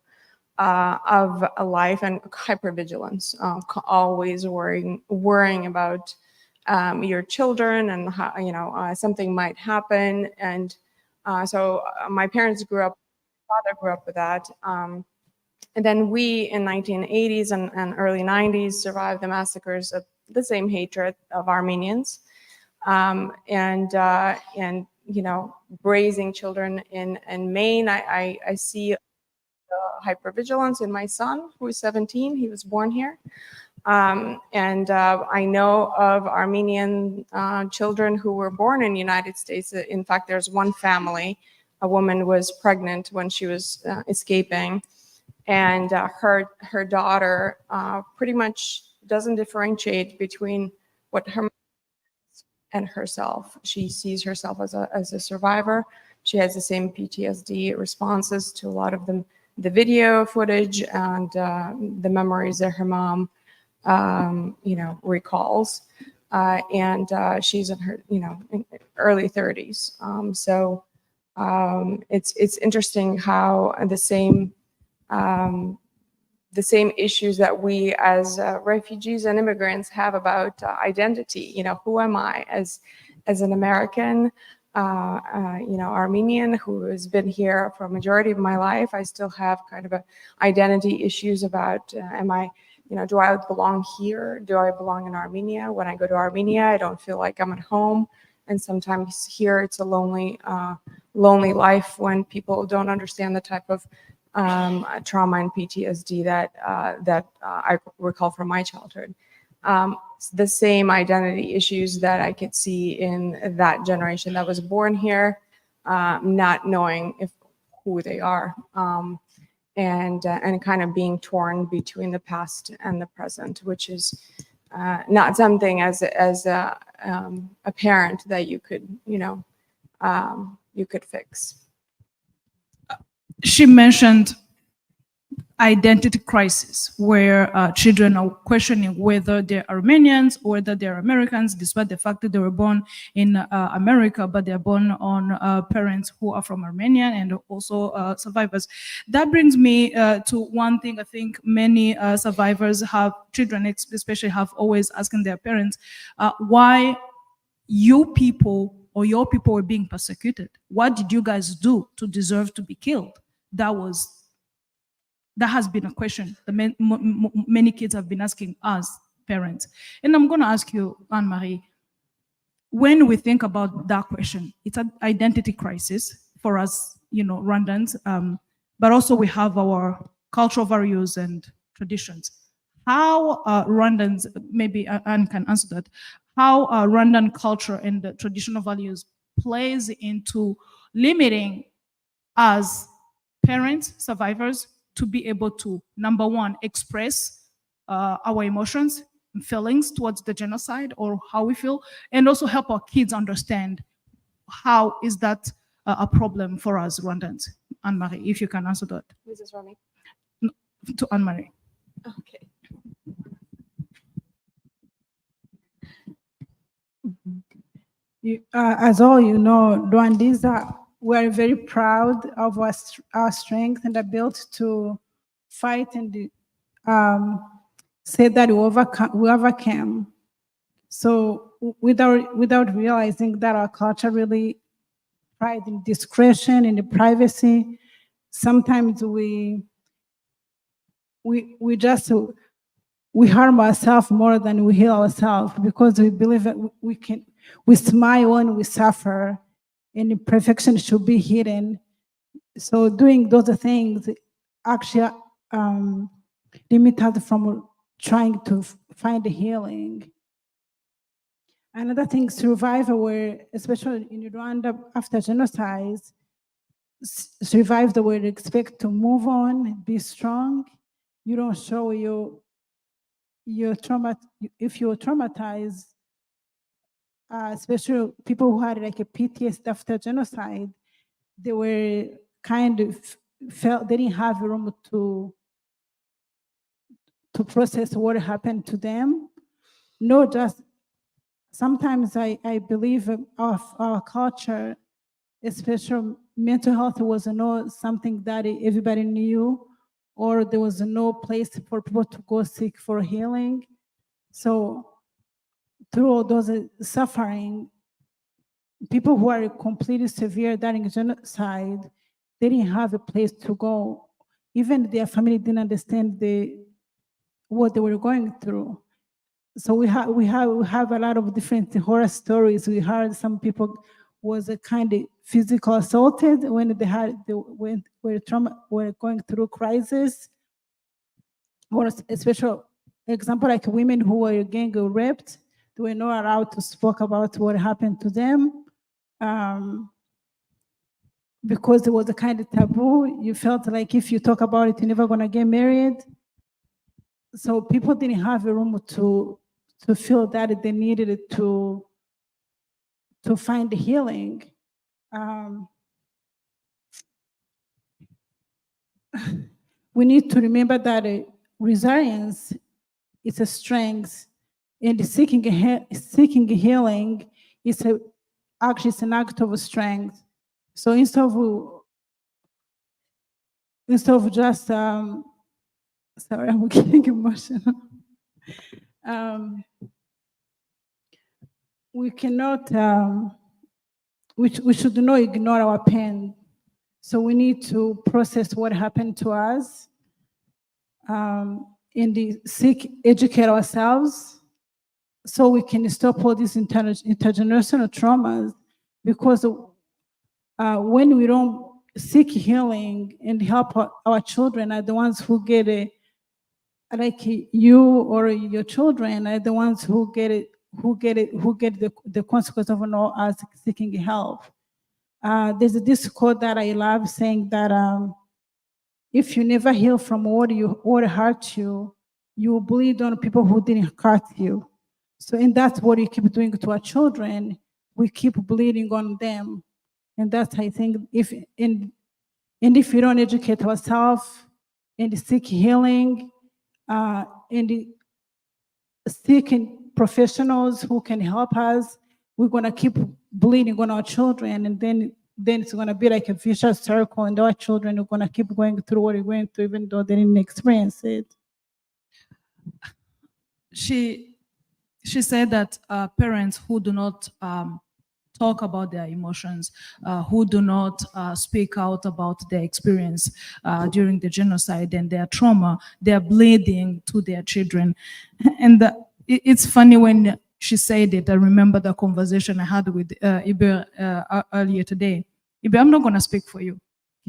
a life, and hypervigilance, always worrying about your children and how, something might happen. And so my parents father grew up with that. And then we in 1980s and early 90s survived the massacres of the same hatred of Armenians, and raising children in Maine. I see hypervigilance in my son, who is 17. He was born here. I know of Armenian children who were born in the United States. In fact, there's one family, a woman was pregnant when she was escaping, and her daughter pretty much doesn't differentiate between what her and herself. She sees herself as a survivor. She has the same PTSD responses to a lot of the video footage and the memories that her mom recalls. And she's in her in early 30s. So it's interesting how the same issues that we as refugees and immigrants have about identity. Who am I as an American, Armenian who has been here for a majority of my life? I still have kind of identity issues about am I, do I belong here? Do I belong in Armenia? When I go to Armenia, I don't feel like I'm at home. And sometimes here it's a lonely life when people don't understand the type of trauma and PTSD that I recall from my childhood. The same identity issues that I could see in that generation that was born here, not knowing who they are, and kind of being torn between the past and the present, which is not something as a parent that you could fix. She mentioned identity crisis, where children are questioning whether they're Armenians or whether they're Americans, despite the fact that they were born in America, but they're born on parents who are from Armenia and also survivors. That brings me to one thing I think many survivors children especially have always asking their parents, why you people or your people were being persecuted. What did you guys do to deserve to be killed? That was that has been a question that many kids have been asking us parents. And I'm going to ask you, Anne-Marie, when we think about that question, it's an identity crisis for us, Rwandans, but also we have our cultural values and traditions. How Rwandans, maybe Anne can answer that, how Rwandan culture and the traditional values plays into limiting us parents, survivors, to be able to, number one, express our emotions and feelings towards the genocide or how we feel, and also help our kids understand how is that a problem for us Rwandans. Anne-Marie, if you can answer that. Who's this running? To Anne-Marie. Okay. As all you know, Rwandese we're very proud of our strength and ability to fight and say that we overcame. So without realizing that our culture really pride in discretion and in privacy, sometimes we harm ourselves more than we heal ourselves because we believe that we smile when we suffer and imperfection should be hidden. So doing those things actually limit us from trying to find healing. Another thing, survivors were, especially in Rwanda after genocide, survivors were expected to move on, be strong. You don't show your trauma if you're traumatized. Especially people who had like a PTSD after genocide, they were kind of felt they didn't have room to process what happened to them. No, just sometimes I believe of our culture, especially mental health was not something that everybody knew, or there was no place for people to go seek for healing. So through all those suffering, people who are completely severe during genocide, they didn't have a place to go. Even their family didn't understand what they were going through. So we have a lot of different horror stories. We heard some people was a kind of physical assaulted when were going through crisis, or a special example like women who were getting raped. They were not allowed to speak about what happened to them because it was a kind of taboo. You felt like if you talk about it, you're never gonna get married. So people didn't have a room to feel that they needed it to find healing. We need to remember that resilience is a strength, and seeking healing is actually it's an act of strength. So instead of just sorry, I'm getting emotional. We cannot, we should not ignore our pain. So we need to process what happened to us and educate ourselves so we can stop all these intergenerational traumas, because when we don't seek healing and help our children are the ones who get it, like you or your children are the ones who get the consequence of not us seeking help. There's this quote that I love saying that if you never heal from what hurt you, you will bleed on people who didn't hurt you. So, and that's what we keep doing to our children. We keep bleeding on them, and that's, I think, if we don't educate ourselves and seek healing and seeking professionals who can help us, we're gonna keep bleeding on our children, and then it's gonna be like a vicious circle, and our children are gonna keep going through what we're going through, even though they didn't experience it. She said that parents who do not talk about their emotions, who do not speak out about their experience during the genocide and their trauma. They're bleeding to their children. And it's funny when she said it. I remember the conversation I had with Ibe earlier today. Ibe, I'm not going to speak for you.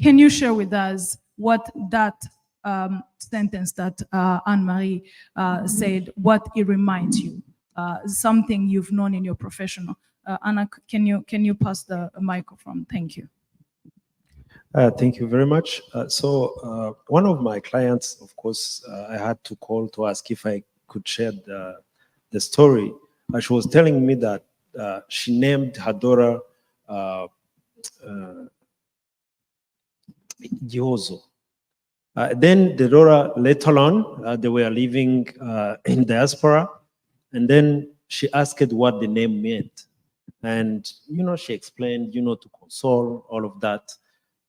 Can you share with us what that sentence that Anne-Marie said, what it reminds you? Something you've known in your professional. Anna, can you pass the microphone? Thank you. Thank you very much. One of my clients, of course, I had to call to ask if I could share the story. She was telling me that she named her daughter Giozo. Then the daughter, later on, they were living in diaspora, and then she asked what the name meant. And, she explained, to console, all of that.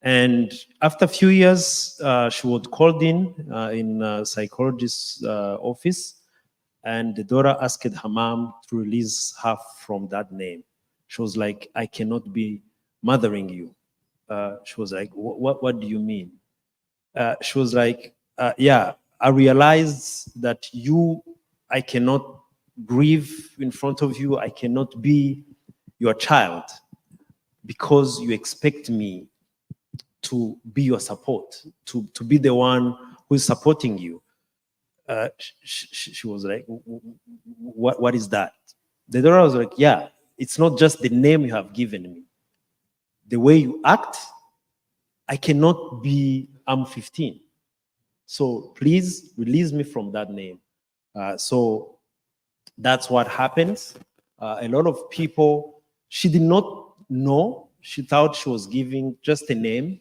And after a few years, she was called in a psychologist's office, and the daughter asked her mom to release her from that name. She was like, I cannot be mothering you. She was like, what do you mean? She was like, yeah, I realized that I cannot grieve in front of you. I cannot be your child because you expect me to be your support, to be the one who is supporting you. She was like, what is that? The daughter was like, yeah, it's not just the name you have given me. The way you act, I cannot be, I'm 15. So please release me from that name. So that's what happens. A lot of people, she did not know. She thought she was giving just a name.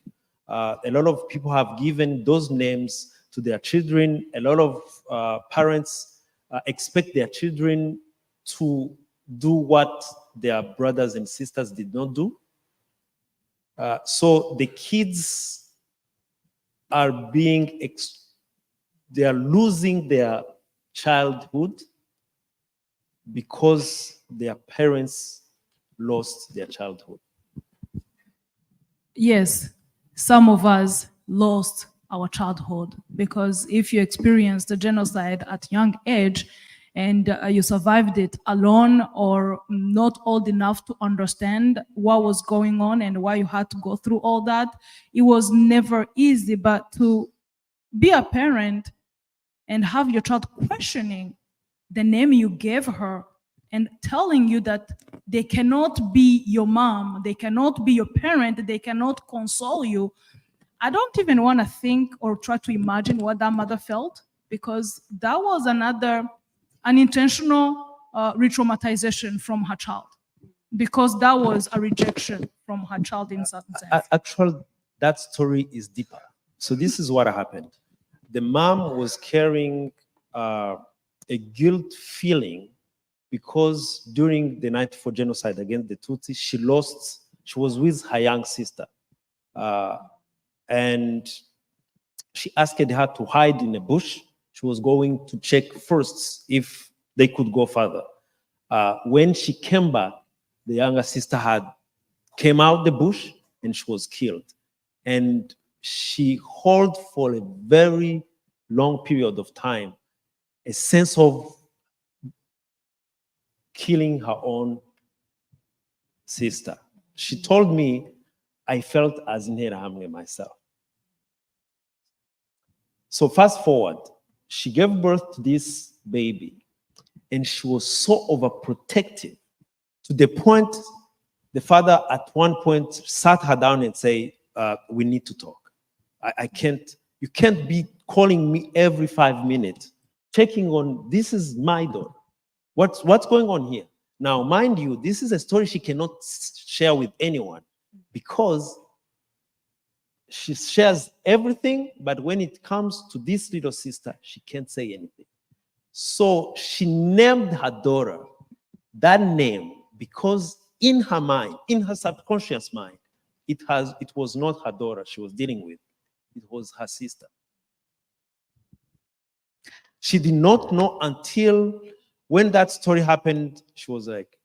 A lot of people have given those names to their children. A lot of parents expect their children to do what their brothers and sisters did not do. So the kids are they are losing their childhood because their parents lost their childhood. Yes, some of us lost our childhood because if you experienced the genocide at young age and you survived it alone or not old enough to understand what was going on and why you had to go through all that, it was never easy. But to be a parent and have your child questioning the name you gave her and telling you that they cannot be your mom, they cannot be your parent, they cannot console you. I don't even want to think or try to imagine what that mother felt, because that was another unintentional re-traumatization from her child, because that was a rejection from her child in certain sense. Actually, that story is deeper. So this is what happened. The mom was carrying a guilt feeling because during the night for genocide against the Tutsi, she was with her young sister. And she asked her to hide in a bush. She was going to check first if they could go further. When she came back, the younger sister came out the bush and she was killed. And she held for a very long period of time a sense of killing her own sister. She told me, I felt as Nerahamwe myself. So fast forward, she gave birth to this baby and she was so overprotective to the point the father at one point sat her down and said, we need to talk. You can't be calling me every 5 minutes, checking on, this is my daughter. What's going on here? Now, mind you, this is a story she cannot share with anyone because she shares everything, but when it comes to this little sister, she can't say anything. So she named her daughter that name because in her mind, in her subconscious mind, it was not her daughter she was dealing with. It was her sister. She did not know until when that story happened. She was like,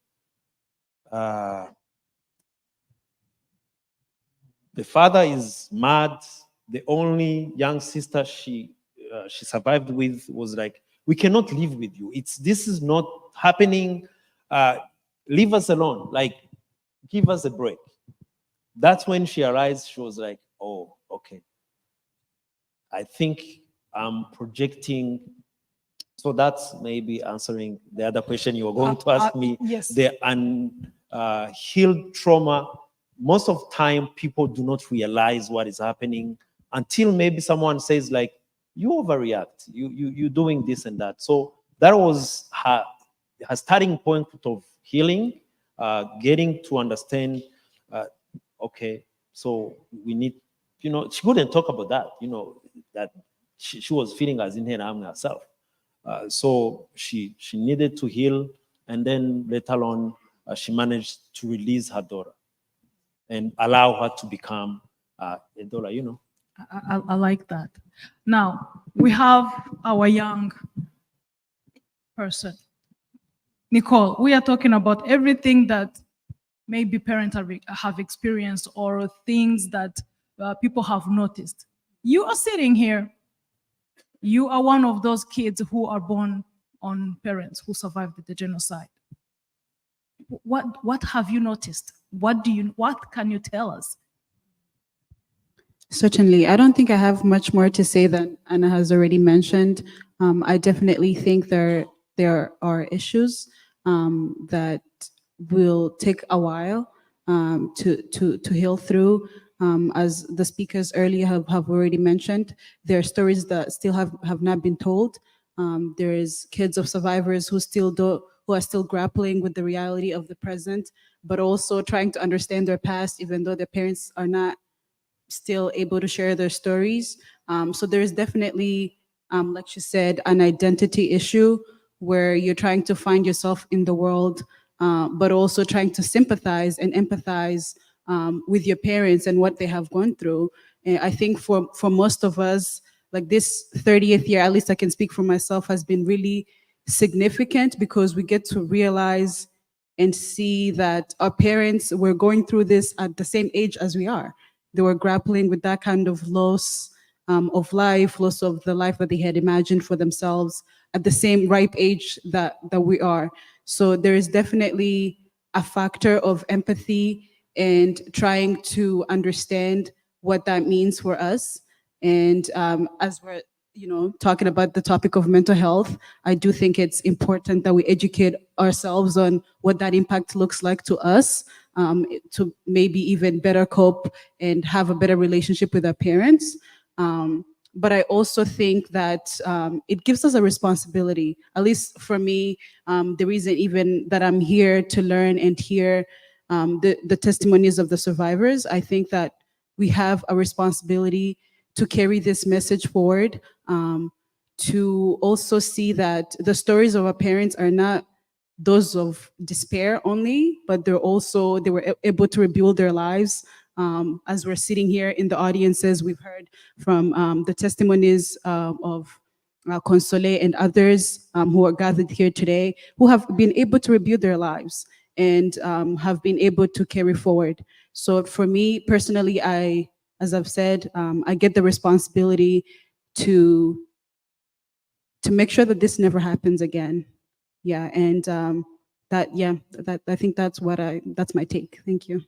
The father is mad. The only young sister she survived with was like, we cannot live with you. This is not happening. Leave us alone. Like, give us a break. That's when she arrived. She was like, oh, okay. I think I'm projecting. So that's maybe answering the other question you were going to ask me. Yes. The unhealed trauma. Most of the time, people do not realize what is happening until maybe someone says like, you overreact, you're doing this and that. So that was her starting point of healing, getting to understand, okay, so we need, she couldn't talk about that, that she was feeling as in her arm herself. So she needed to heal, and then later on, she managed to release her daughter and allow her to become a daughter, I like that. Now, we have our young person. Nicole, we are talking about everything that maybe parents have experienced or things that people have noticed. You are sitting here. You are one of those kids who are born on parents who survived the genocide. What have you noticed? What can you tell us? Certainly. I don't think I have much more to say than Anna has already mentioned. I definitely think there are issues that will take a while to heal through. As the speakers earlier have already mentioned, there are stories that still have not been told. There is kids of survivors who are still grappling with the reality of the present, but also trying to understand their past, even though their parents are not still able to share their stories. So there's definitely, like she said, an identity issue where you're trying to find yourself in the world, but also trying to sympathize and empathize with your parents and what they have gone through. And I think for most of us, like this 30th year, at least I can speak for myself, has been really significant because we get to realize and see that our parents were going through this at the same age as we are. They were grappling with that kind of loss of life, loss of the life that they had imagined for themselves at the same ripe age that we are. So there is definitely a factor of empathy and trying to understand what that means for us. And as we're talking about the topic of mental health, I do think it's important that we educate ourselves on what that impact looks like to us, to maybe even better cope and have a better relationship with our parents. But I also think that it gives us a responsibility, at least for me, the reason even that I'm here to learn and hear the testimonies of the survivors. I think that we have a responsibility to carry this message forward, to also see that the stories of our parents are not those of despair only, but they were able to rebuild their lives. As we're sitting here in the audiences, we've heard from the testimonies of Console and others who are gathered here today, who have been able to rebuild their lives and have been able to carry forward. So for me personally, as I've said, I get the responsibility to make sure that this never happens again. Yeah, and I think that's my take. Thank you.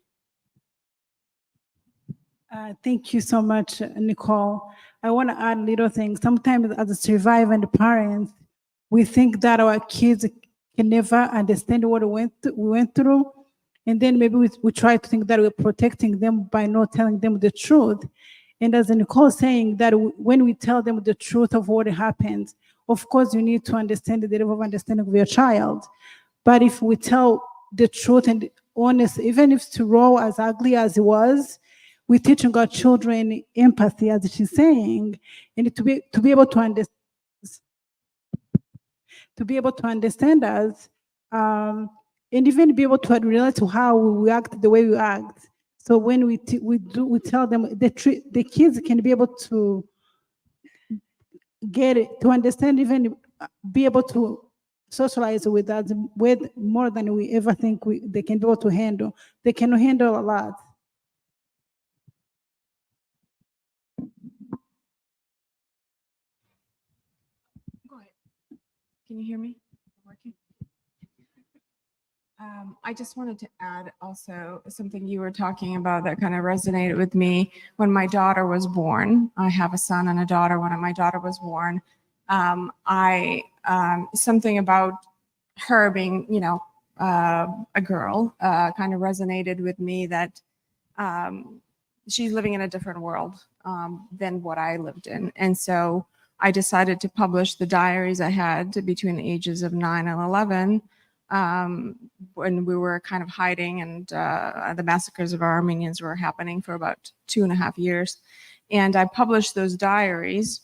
Thank you so much, Nicole. I want to add little things. Sometimes as a surviving parents, we think that our kids can never understand what we went through. And then maybe we try to think that we're protecting them by not telling them the truth. And as Nicole saying that when we tell them the truth of what happened, of course you need to understand the level of understanding of your child. But if we tell the truth and honest, even if it's raw, as ugly as it was, we're teaching our children empathy, as she's saying, and to be able to understand us, and even be able to relate to how we act the way we act. So when we tell them the kids can be able to get it, to understand, even be able to socialize with us with more than we ever think they can be able to handle. They can handle a lot. Can you hear me? Working? I just wanted to add also something you were talking about that kind of resonated with me when my daughter was born. I have a son and a daughter. When my daughter was born, something about her being, a girl, kind of resonated with me that she's living in a different world than what I lived in. And so I decided to publish the diaries I had between the ages of 9 and 11 when we were kind of hiding, and the massacres of our Armenians were happening for about 2.5 years. And I published those diaries.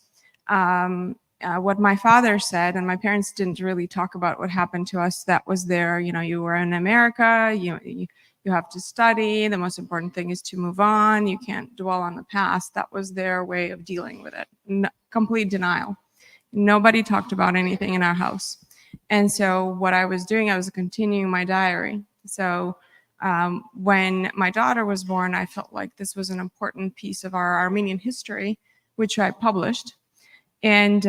What my father said, and my parents didn't really talk about what happened to us that was there. You were in America, you have to study. The most important thing is to move on. You can't dwell on the past. That was their way of dealing with it. Complete denial. Nobody talked about anything in our house. And so what I was doing, I was continuing my diary. So when my daughter was born, I felt like this was an important piece of our Armenian history, which I published, and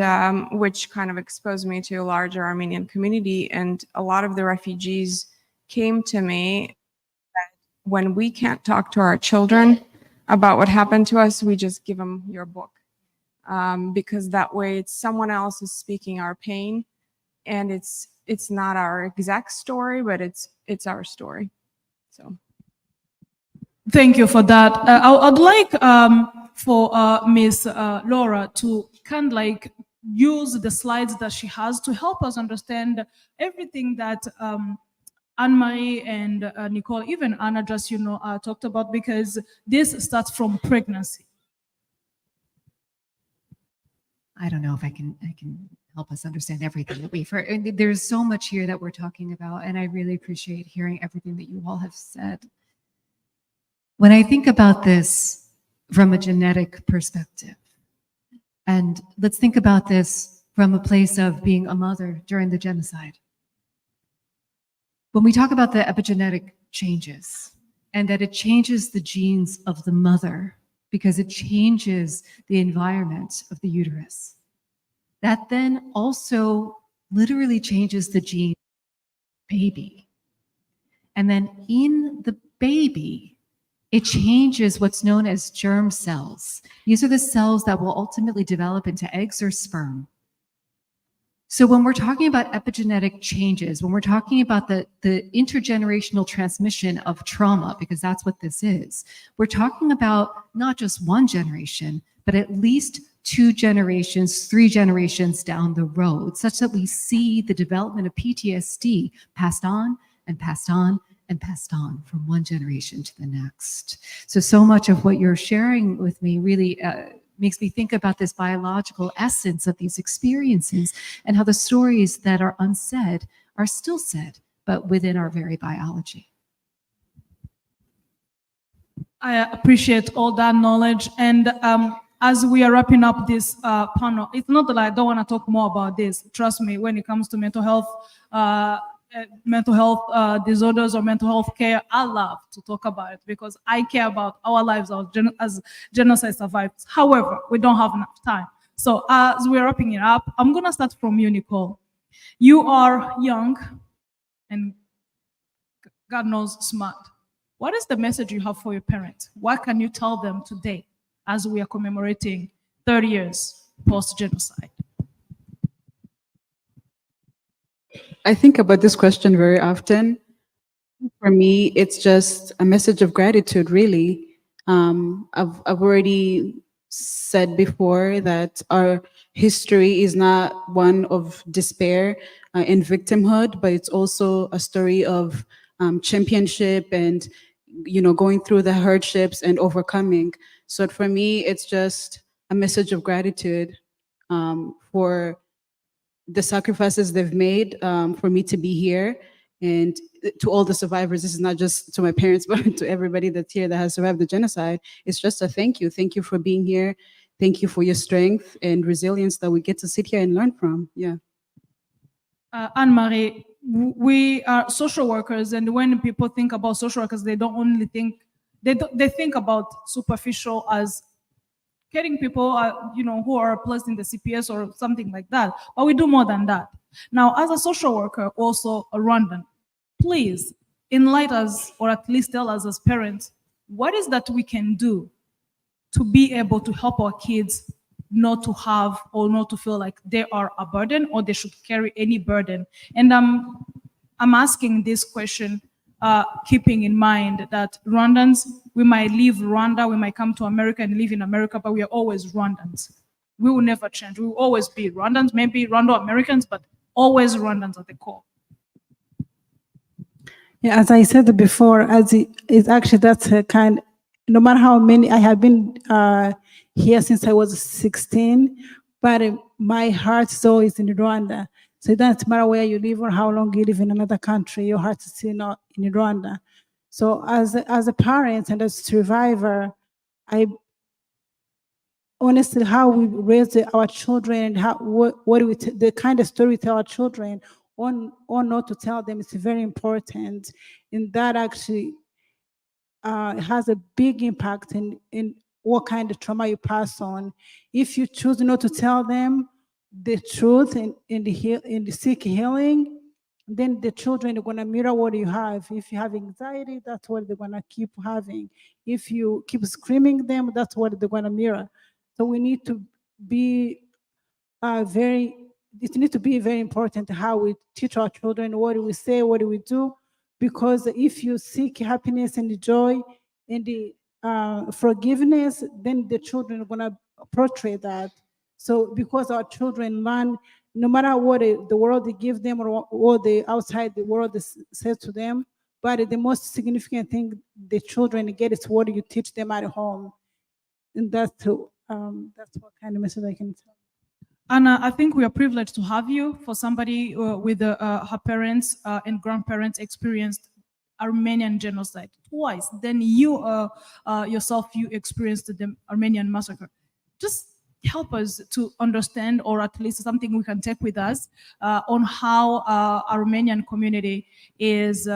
which kind of exposed me to a larger Armenian community. And a lot of the refugees came to me that when we can't talk to our children about what happened to us, we just give them your book. Because that way it's someone else is speaking our pain, and it's not our exact story, but it's our story. So Thank you for that. I'd like for Ms. Laura to kind of like use the slides that she has to help us understand everything that Anne-Marie and Nicole, even Anna just, talked about, because this starts from pregnancy. I don't know if I can help us understand everything that we've heard. And there's so much here that we're talking about, and I really appreciate hearing everything that you all have said. When I think about this from a genetic perspective, and let's think about this from a place of being a mother during the genocide. When we talk about the epigenetic changes, and that it changes the genes of the mother because it changes the environment of the uterus, that then also literally changes the gene baby. And then in the baby, it changes what's known as germ cells. These are the cells that will ultimately develop into eggs or sperm. So when we're talking about epigenetic changes, when we're talking about the intergenerational transmission of trauma, because that's what this is, we're talking about not just one generation, but at least 2 generations, 3 generations down the road, such that we see the development of PTSD passed on and passed on and passed on from one generation to the next. So much of what you're sharing with me really makes me think about this biological essence of these experiences and how the stories that are unsaid are still said, but within our very biology. I appreciate all that knowledge. And as we are wrapping up this panel, it's not that I don't want to talk more about this. Trust me, when it comes to mental health disorders or mental health care, I love to talk about it because I care about our lives as genocide survivors. However, we don't have enough time. So as we're wrapping it up, I'm going to start from you, Nicole. You are young and God knows smart. What is the message you have for your parents? What can you tell them today as we are commemorating 30 years post-genocide? I think about this question very often. For me, it's just a message of gratitude, really. I've already said before that our history is not one of despair and victimhood, but it's also a story of championship and going through the hardships and overcoming. So for me, it's just a message of gratitude for the sacrifices they've made for me to be here. And to all the survivors, this is not just to my parents, but to everybody that's here that has survived the genocide. It's just a thank you. Thank you for being here. Thank you for your strength and resilience that we get to sit here and learn from. Yeah. Anne-Marie, we are social workers, and when people think about social workers, they don't only think, they think about superficial as getting people, who are placed in the CPS or something like that. But we do more than that. Now, as a social worker, also a Rwandan, please enlighten us, or at least tell us as parents, what is that we can do to be able to help our kids not to have or not to feel like they are a burden or they should carry any burden. And I'm asking this question, keeping in mind that Rwandans, we might leave Rwanda, we might come to America and live in America, but we are always Rwandans. We will never change. We will always be Rwandans, maybe Rwando-Americans, but always Rwandans at the core. Yeah, as I said before, it's actually that's a kind. No matter how many I have been here since I was 16, but my heart is always in Rwanda. So it doesn't matter where you live or how long you live in another country, your heart is still not in Rwanda. So as a parent and as a survivor, I honestly, how we raise our children and how what do we the kind of story we tell our children or not to tell them is very important, and that actually has a big impact in what kind of trauma you pass on. If you choose not to tell them the truth in the seek healing, then the children are going to mirror what you have. If you have anxiety, that's what they're going to keep having. If you keep screaming them, that's what they're going to mirror. So we need to be it needs to be very important how we teach our children, what do we say, what do we do, because if you seek happiness and joy and the forgiveness, then the children are going to portray that. So because our children learn, no matter what the world they give them or what the outside the world says to them, but the most significant thing the children get is what you teach them at home. And that's what kind of message I can tell. Anna, I think we are privileged to have you. For somebody with her parents and grandparents experienced Armenian genocide twice. Then you yourself, you experienced the Armenian massacre. Just help us to understand, or at least something we can take with us on how Armenian community is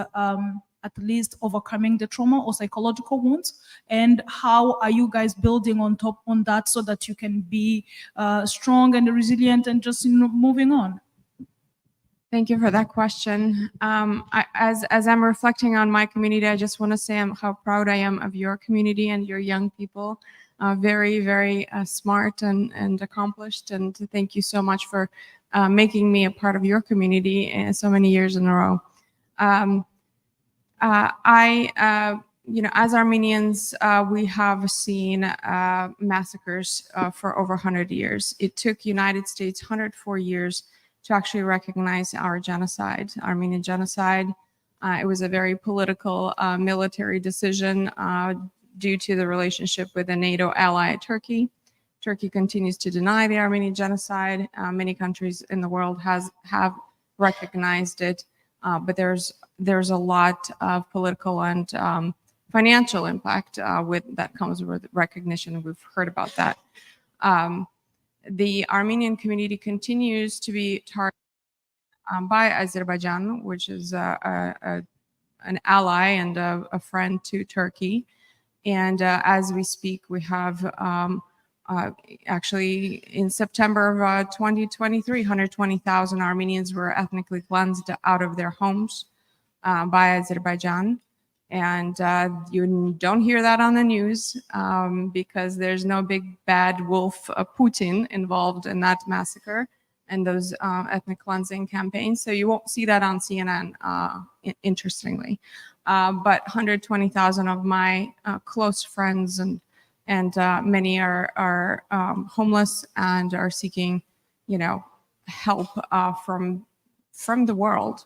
at least overcoming the trauma or psychological wounds, and how are you guys building on top on that so that you can be strong and resilient and just moving on? Thank you for that question. As I'm reflecting on my community, I just want to say how proud I am of your community and your young people. Very, very smart and accomplished. And thank you so much for making me a part of your community so many years in a row. As Armenians, we have seen massacres for over 100 years. It took United States 104 years to actually recognize our genocide, Armenian genocide. It was a very political, military decision due to the relationship with a NATO ally, Turkey. Turkey continues to deny the Armenian genocide. Many countries in the world have recognized it, but there's a lot of political and financial impact that comes with recognition. We've heard about that. The Armenian community continues to be targeted by Azerbaijan, which is an ally and a friend to Turkey. And as we speak, we have actually in September of 2023, 120,000 Armenians were ethnically cleansed out of their homes by Azerbaijan. And you don't hear that on the news because there's no big bad wolf Putin involved in that massacre and those ethnic cleansing campaigns. So you won't see that on CNN, interestingly. But 120,000 of my close friends and many are homeless and are seeking, help from the world.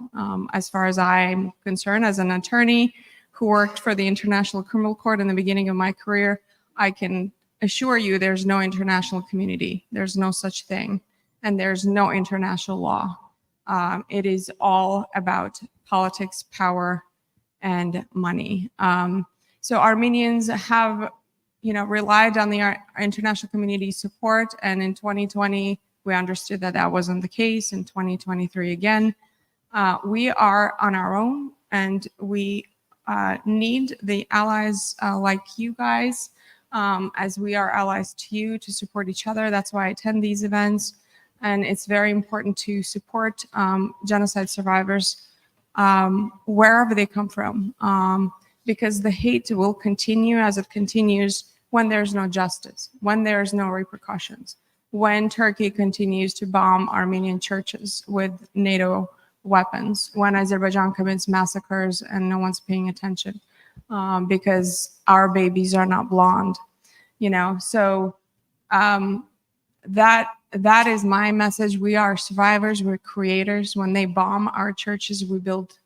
As far as I'm concerned, as an attorney who worked for the International Criminal Court in the beginning of my career, I can assure you there's no international community. There's no such thing. And there's no international law. It is all about politics, power, and money. So Armenians have, relied on the international community support. And in 2020, we understood that that wasn't the case. In 2023, again, we are on our own, and we need the allies like you guys, as we are allies to you, to support each other. That's why I attend these events. And it's very important to support genocide survivors wherever they come from, because the hate will continue as it continues when there's no justice, when there's no repercussions, when Turkey continues to bomb Armenian churches with NATO weapons, when Azerbaijan commits massacres and no one's paying attention because our babies are not blonde, you know. So that is my message. We are survivors, we're creators. When they bomb our churches, we build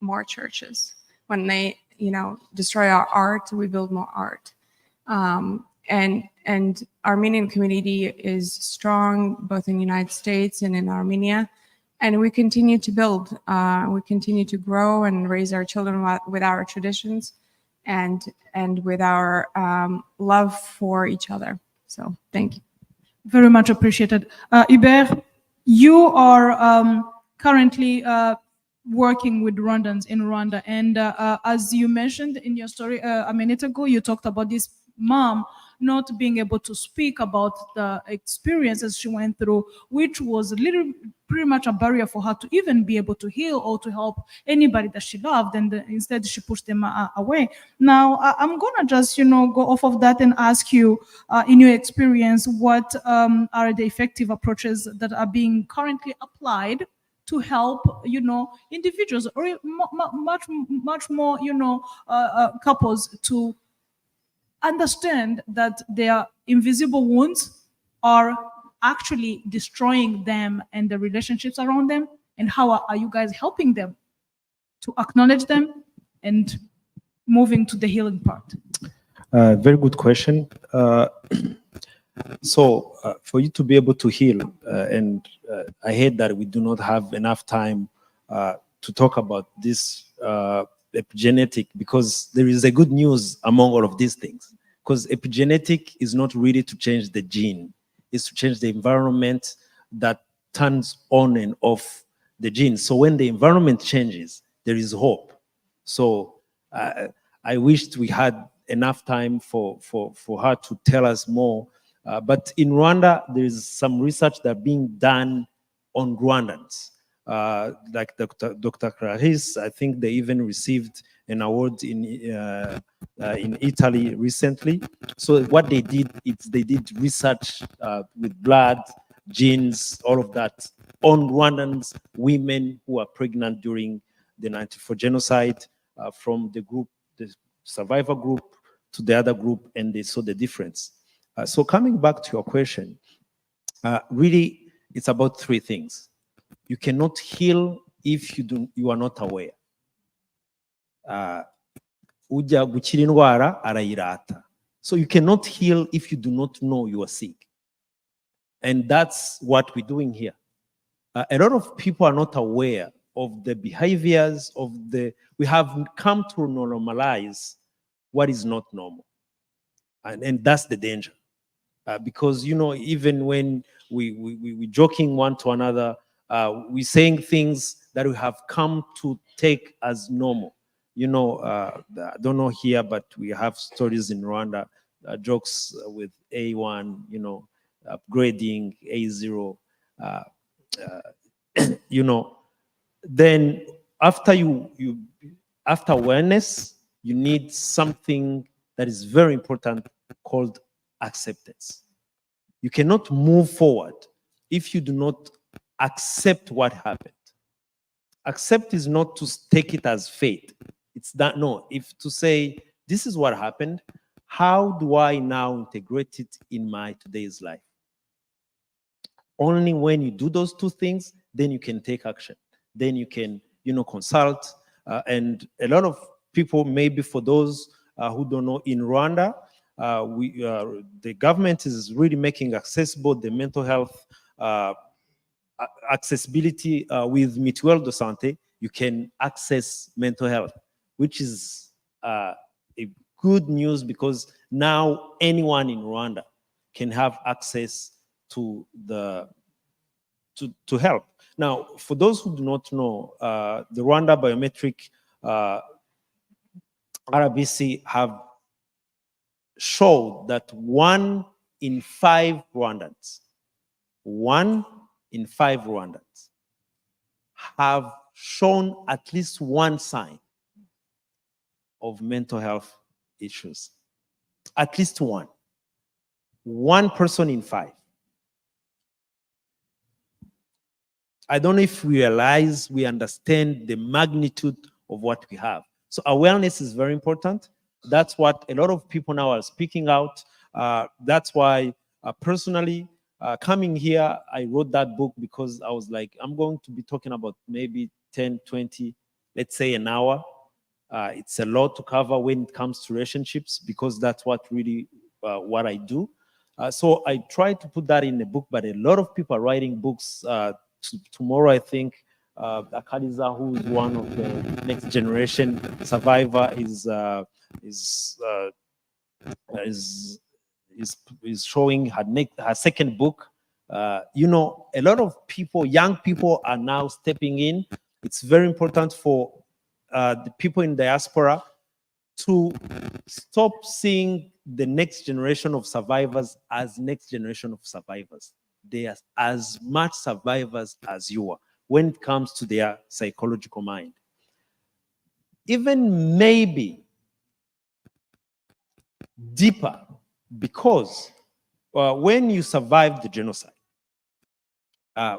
more churches. When they, you know, destroy our art, we build more art. And Armenian community is strong both in the United States and in Armenia. And we continue to build, we continue to grow and raise our children with our traditions and with our love for each other. So thank you. Very much appreciated. Hubert, you are currently working with Rwandans in Rwanda. And as you mentioned in your story a minute ago, you talked about this mom not being able to speak about the experiences she went through, which was pretty much a barrier for her to even be able to heal or to help anybody that she loved, and instead she pushed them away. Now, I'm gonna just, you know, go off of that and ask you, in your experience, what are the effective approaches that are being currently applied to help, you know, individuals or much more, you know, couples to understand that their invisible wounds are actually destroying them and the relationships around them, and how are you guys helping them to acknowledge them and moving to the healing part? Very good question. So for you to be able to heal, and I hate that we do not have enough time to talk about this epigenetic, because there is a good news among all of these things. Because epigenetic is not really to change the gene, it's to change the environment that turns on and off the gene. So when the environment changes, there is hope. So I wished we had enough time for her to tell us more. But in Rwanda, there is some research that being done on Rwandans. Like Dr. Clarisse, I think they even received an award in Italy recently. So what they did is they did research with blood, genes, all of that on Rwandans, women who are pregnant during the 94 genocide, from the group, the survivor group to the other group, and they saw the difference. So coming back to your question, really it's about three things. You cannot heal if you are not aware. Ujya gukira indwara arayirata. So you cannot heal if you do not know you are sick. And that's what we're doing here. A lot of people are not aware of the behaviors we have come to normalize what is not normal. And that's the danger. Because, you know, even when we joking one to another, we're saying things that we have come to take as normal. You know, I don't know here, but we have stories in Rwanda, jokes with A1, you know, upgrading A0, you know. Then after after awareness, you need something that is very important called acceptance. You cannot move forward if you do not accept what happened. Accept is not to take it as fate. It's that, no, if to say, this is what happened, how do I now integrate it in my today's life? Only when you do those two things, then you can take action. Then you can, you know, consult. And a lot of people, maybe for those who don't know, in Rwanda, the government is really making accessible the mental health accessibility with Mutuelle de Santé. You can access mental health, which is a good news, because now anyone in Rwanda can have access to to help. Now, for those who do not know, the Rwanda biometric RBC have showed that 1 in 5 Rwandans, 1 in 5 Rwandans have shown at least one sign of mental health issues. At least one. One person in 5. I don't know if we realize, we understand the magnitude of what we have. So awareness is very important. That's what a lot of people now are speaking out. That's why personally, coming here, I wrote that book because I was like, I'm going to be talking about maybe 10, 20, let's say an hour. It's a lot to cover when it comes to relationships because that's what really what I do. So I try to put that in the book, but a lot of people are writing books. Tomorrow, I think Akaliza, who is one of the next generation survivor, is showing her second book. You know, a lot of people, young people, are now stepping in. It's very important for the people in diaspora to stop seeing the next generation of survivors as next generation of survivors. They are as much survivors as you are when it comes to their psychological mind. Even maybe deeper, because when you survive the genocide,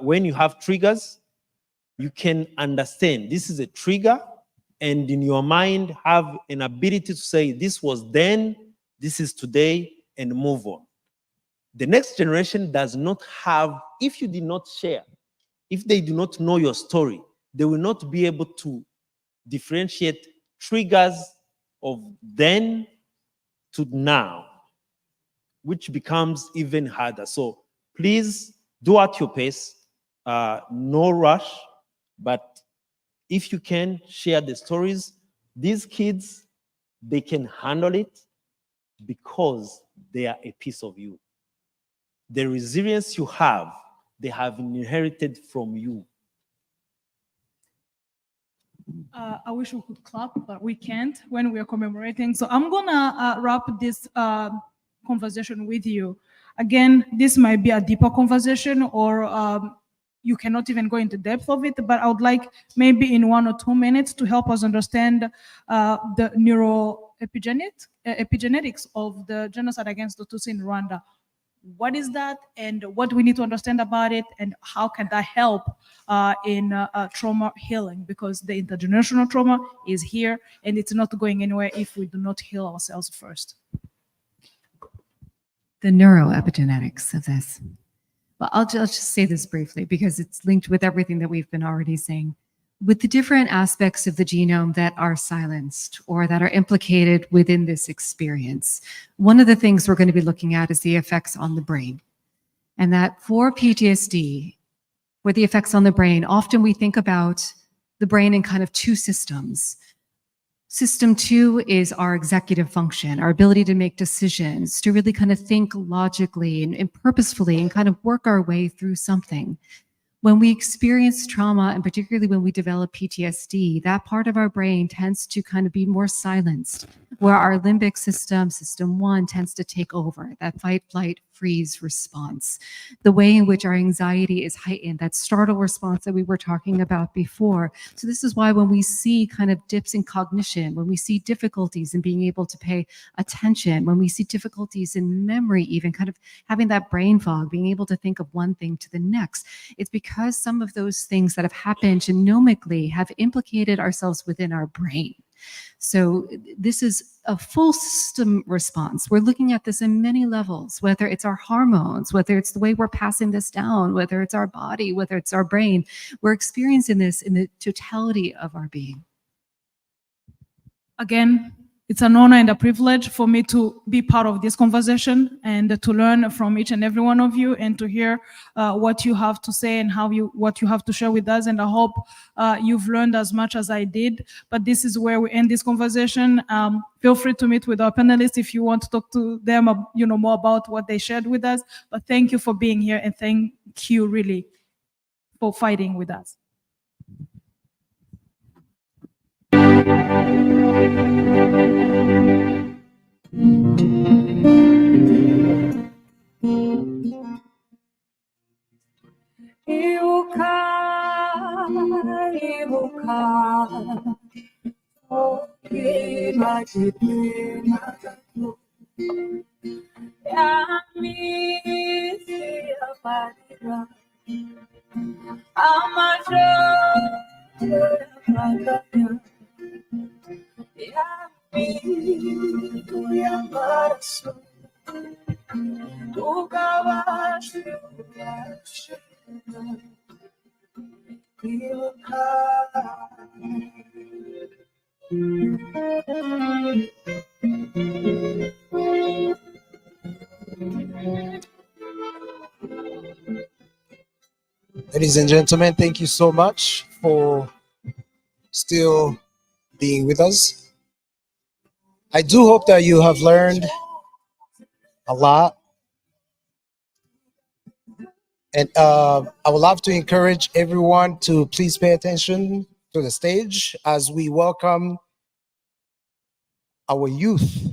when you have triggers, you can understand this is a trigger, and in your mind have an ability to say this was then, this is today, and move on. The next generation does not have, if you did not share, if they do not know your story, they will not be able to differentiate triggers of then to now, which becomes even harder. So please do at your pace, no rush, but if you can share the stories, these kids, they can handle it because they are a piece of you. The resilience you have, they have inherited from you. I wish we could clap, but we can't when we are commemorating. So I'm gonna wrap this conversation with you. Again, this might be a deeper conversation, or you cannot even go into depth of it, but I would like maybe in 1 or 2 minutes to help us understand the epigenetics of the genocide against the Tutsi in Rwanda. What is that, and what we need to understand about it, and how can that help in trauma healing? Because the intergenerational trauma is here, and it's not going anywhere if we do not heal ourselves first. The neuroepigenetics of this. Well, I'll just say this briefly because it's linked with everything that we've been already saying. With the different aspects of the genome that are silenced or that are implicated within this experience, one of the things we're going to be looking at is the effects on the brain. And that for PTSD, for the effects on the brain, often we think about the brain in kind of 2 systems. System 2 is our executive function, our ability to make decisions, to really kind of think logically and purposefully and kind of work our way through something. When we experience trauma, and particularly when we develop PTSD, that part of our brain tends to kind of be more silenced, where our limbic system, system 1, tends to take over, that fight, flight, freeze response. The way in which our anxiety is heightened, that startle response that we were talking about before. So this is why when we see kind of dips in cognition, when we see difficulties in being able to pay attention, when we see difficulties in memory, even kind of having that brain fog, being able to think of one thing to the next, it's because some of those things that have happened genomically have implicated ourselves within our brain. So this is a full system response. We're looking at this in many levels, whether it's our hormones, whether it's the way we're passing this down, whether it's our body, whether it's our brain. We're experiencing this in the totality of our being. Again, it's an honor and a privilege for me to be part of this conversation and to learn from each and every one of you and to hear what you have to say and what you have to share with us. And I hope you've learned as much as I did. But this is where we end this conversation. Feel free to meet with our panelists if you want to talk to them, more about what they shared with us. But thank you for being here, and thank you really for fighting with us. Kwibuka, ibuka, twibagirwe na gato ya minsi y'amarira, amajoro y'amaganya, ya minsi y'amaraso, tugabashe kwibuka. Ladies and gentlemen, thank you so much for still being with us. I do hope that you have learned a lot. And I would love to encourage everyone to please pay attention to the stage as we welcome our youth.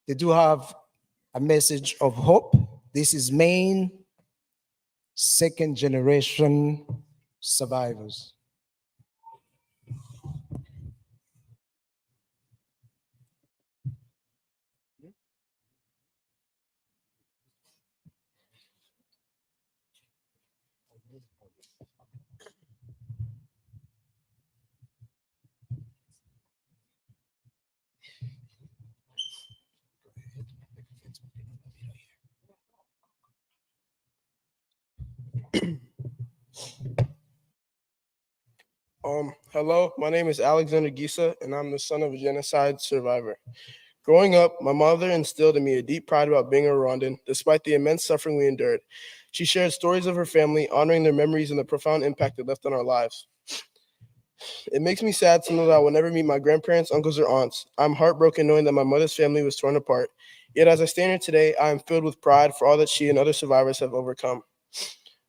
They do have a message of hope. This is main second generation survivors. Hello, my name is Alexander Gisa, and I'm the son of a genocide survivor. Growing up, my mother instilled in me a deep pride about being a Rwandan, despite the immense suffering we endured. She shared stories of her family, honoring their memories and the profound impact it left on our lives. It makes me sad to know that I will never meet my grandparents, uncles, or aunts. I'm heartbroken knowing that my mother's family was torn apart. Yet as I stand here today, I am filled with pride for all that she and other survivors have overcome.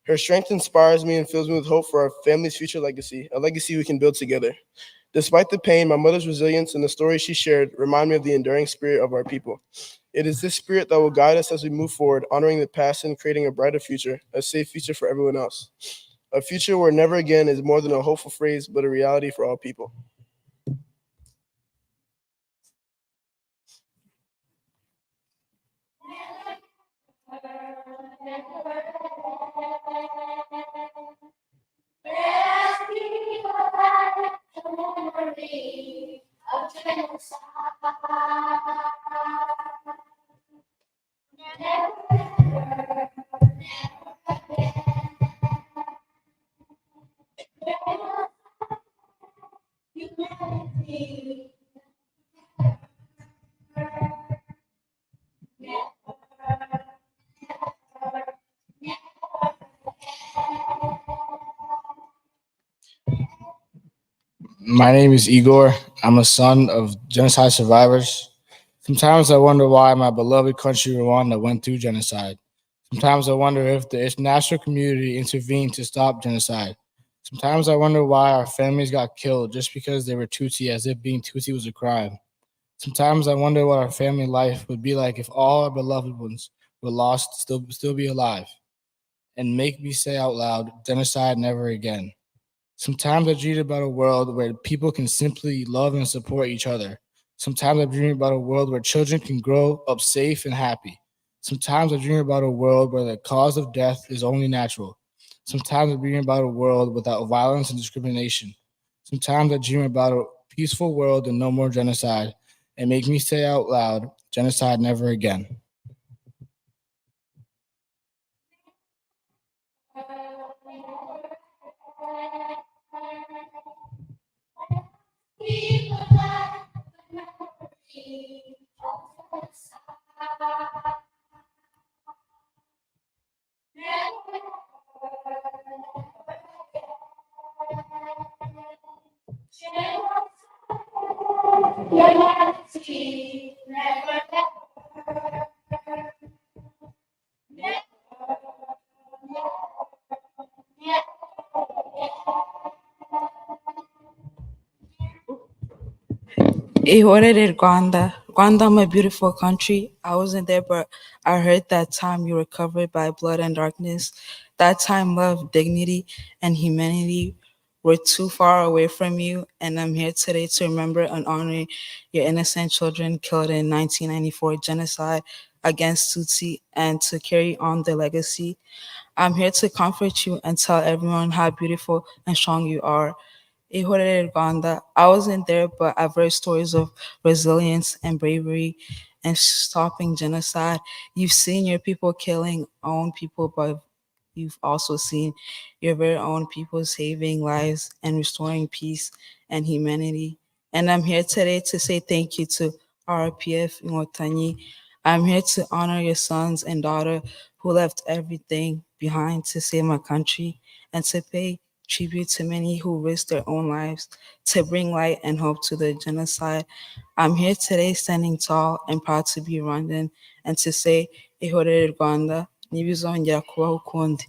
Her strength inspires me and fills me with hope for our family's future legacy, a legacy we can build together. Despite the pain, my mother's resilience and the stories she shared remind me of the enduring spirit of our people. It is this spirit that will guide us as we move forward, honoring the past and creating a brighter future, a safe future for everyone else. A future where never again is more than a hopeful phrase, but a reality for all people. My name is Igor. I'm a son of genocide survivors. Sometimes I wonder why my beloved country, Rwanda, went through genocide. Sometimes I wonder if the international community intervened to stop genocide. Sometimes I wonder why our families got killed just because they were Tutsi, as if being Tutsi was a crime. Sometimes I wonder what our family life would be like if all our beloved ones were lost, still be alive. And make me say out loud, genocide never again. Sometimes I dream about a world where people can simply love and support each other. Sometimes I dream about a world where children can grow up safe and happy. Sometimes I dream about a world where the cause of death is only natural. Sometimes I dream about a world without violence and discrimination. Sometimes I dream about a peaceful world and no more genocide. And make me say out loud, genocide never again. Ihorere Rwanda, Rwanda, my beautiful country. I wasn't there, but I heard that time you were covered by blood and darkness. That time love, dignity, and humanity were too far away from you, and I'm here today to remember and honor your innocent children killed in 1994 genocide against Tutsi and to carry on the legacy. I'm here to comfort you and tell everyone how beautiful and strong you are. Ihorere Rwanda. I wasn't there, but I've heard stories of resilience and bravery and stopping genocide. You've seen your people killing own people, but you've also seen your very own people saving lives and restoring peace and humanity. And I'm here today to say thank you to RPF Ingotanyi. I'm here to honor your sons and daughter who left everything behind to save my country and to pay tribute to many who risked their own lives to bring light and hope to the genocide. I'm here today standing tall and proud to be Rwandan and to say, Ihorere Rwanda, ntibizongera kubaho ukundi.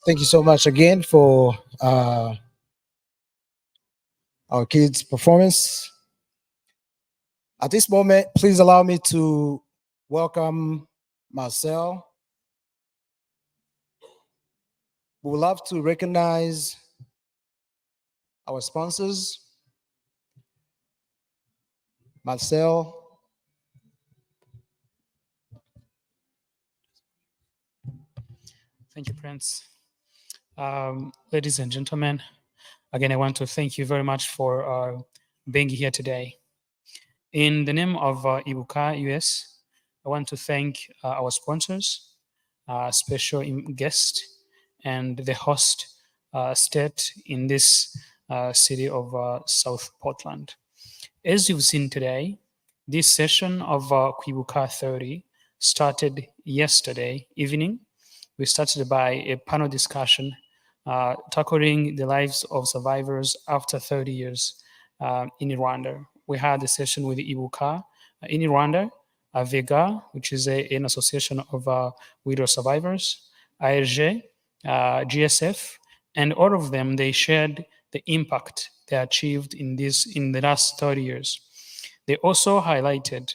Thank you so much again for our kids' performance. At this moment, please allow me to welcome Marcel. We would love to recognize our sponsors. Marcel. Thank you, Prince. Ladies and gentlemen, again, I want to thank you very much for being here today. In the name of Kwibuka US, I want to thank our sponsors, special guest, and the host, state in this city of South Portland. As you've seen today, this session of Kwibuka30 started yesterday evening. We started by a panel discussion tackling the lives of survivors after 30 years in Rwanda. We had a session with Ibuka in Rwanda, Vega, which is an association of widow survivors, ARG, GSF, and all of them, they shared the impact they achieved in the last 30 years. They also highlighted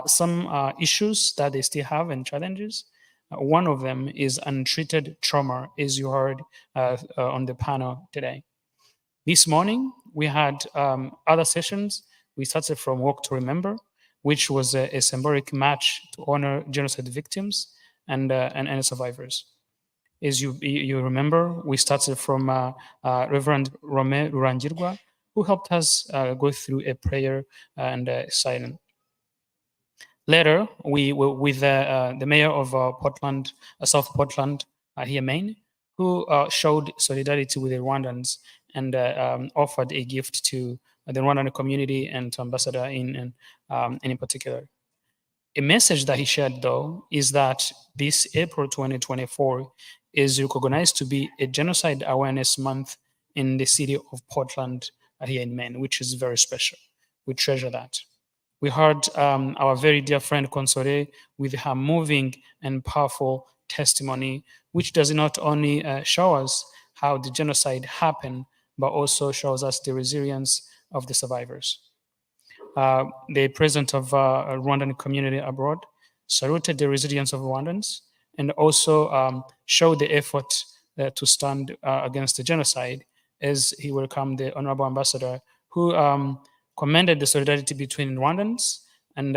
some issues that they still have and challenges. One of them is untreated trauma, as you heard on the panel today. This morning, we had other sessions. We started from Walk to Remember, which was a symbolic march to honor genocide victims and survivors. As you remember, we started from Reverend Rome Rurangirwa, who helped us go through a prayer and silence. Later, we were with the mayor of Portland, South Portland, here Maine, who showed solidarity with the Rwandans and offered a gift to the Rwandan community and to Ambassador in particular. A message that he shared, though, is that this April 2024 is recognized to be a Genocide Awareness Month in the city of Portland here in Maine, which is very special. We treasure that. We heard our very dear friend Console with her moving and powerful testimony, which does not only show us how the genocide happened, but also shows us the resilience of the survivors. The president of Rwandan community abroad saluted the resilience of Rwandans and also showed the effort to stand against the genocide, as he welcomed the Honorable Ambassador, who commended the solidarity between Rwandans and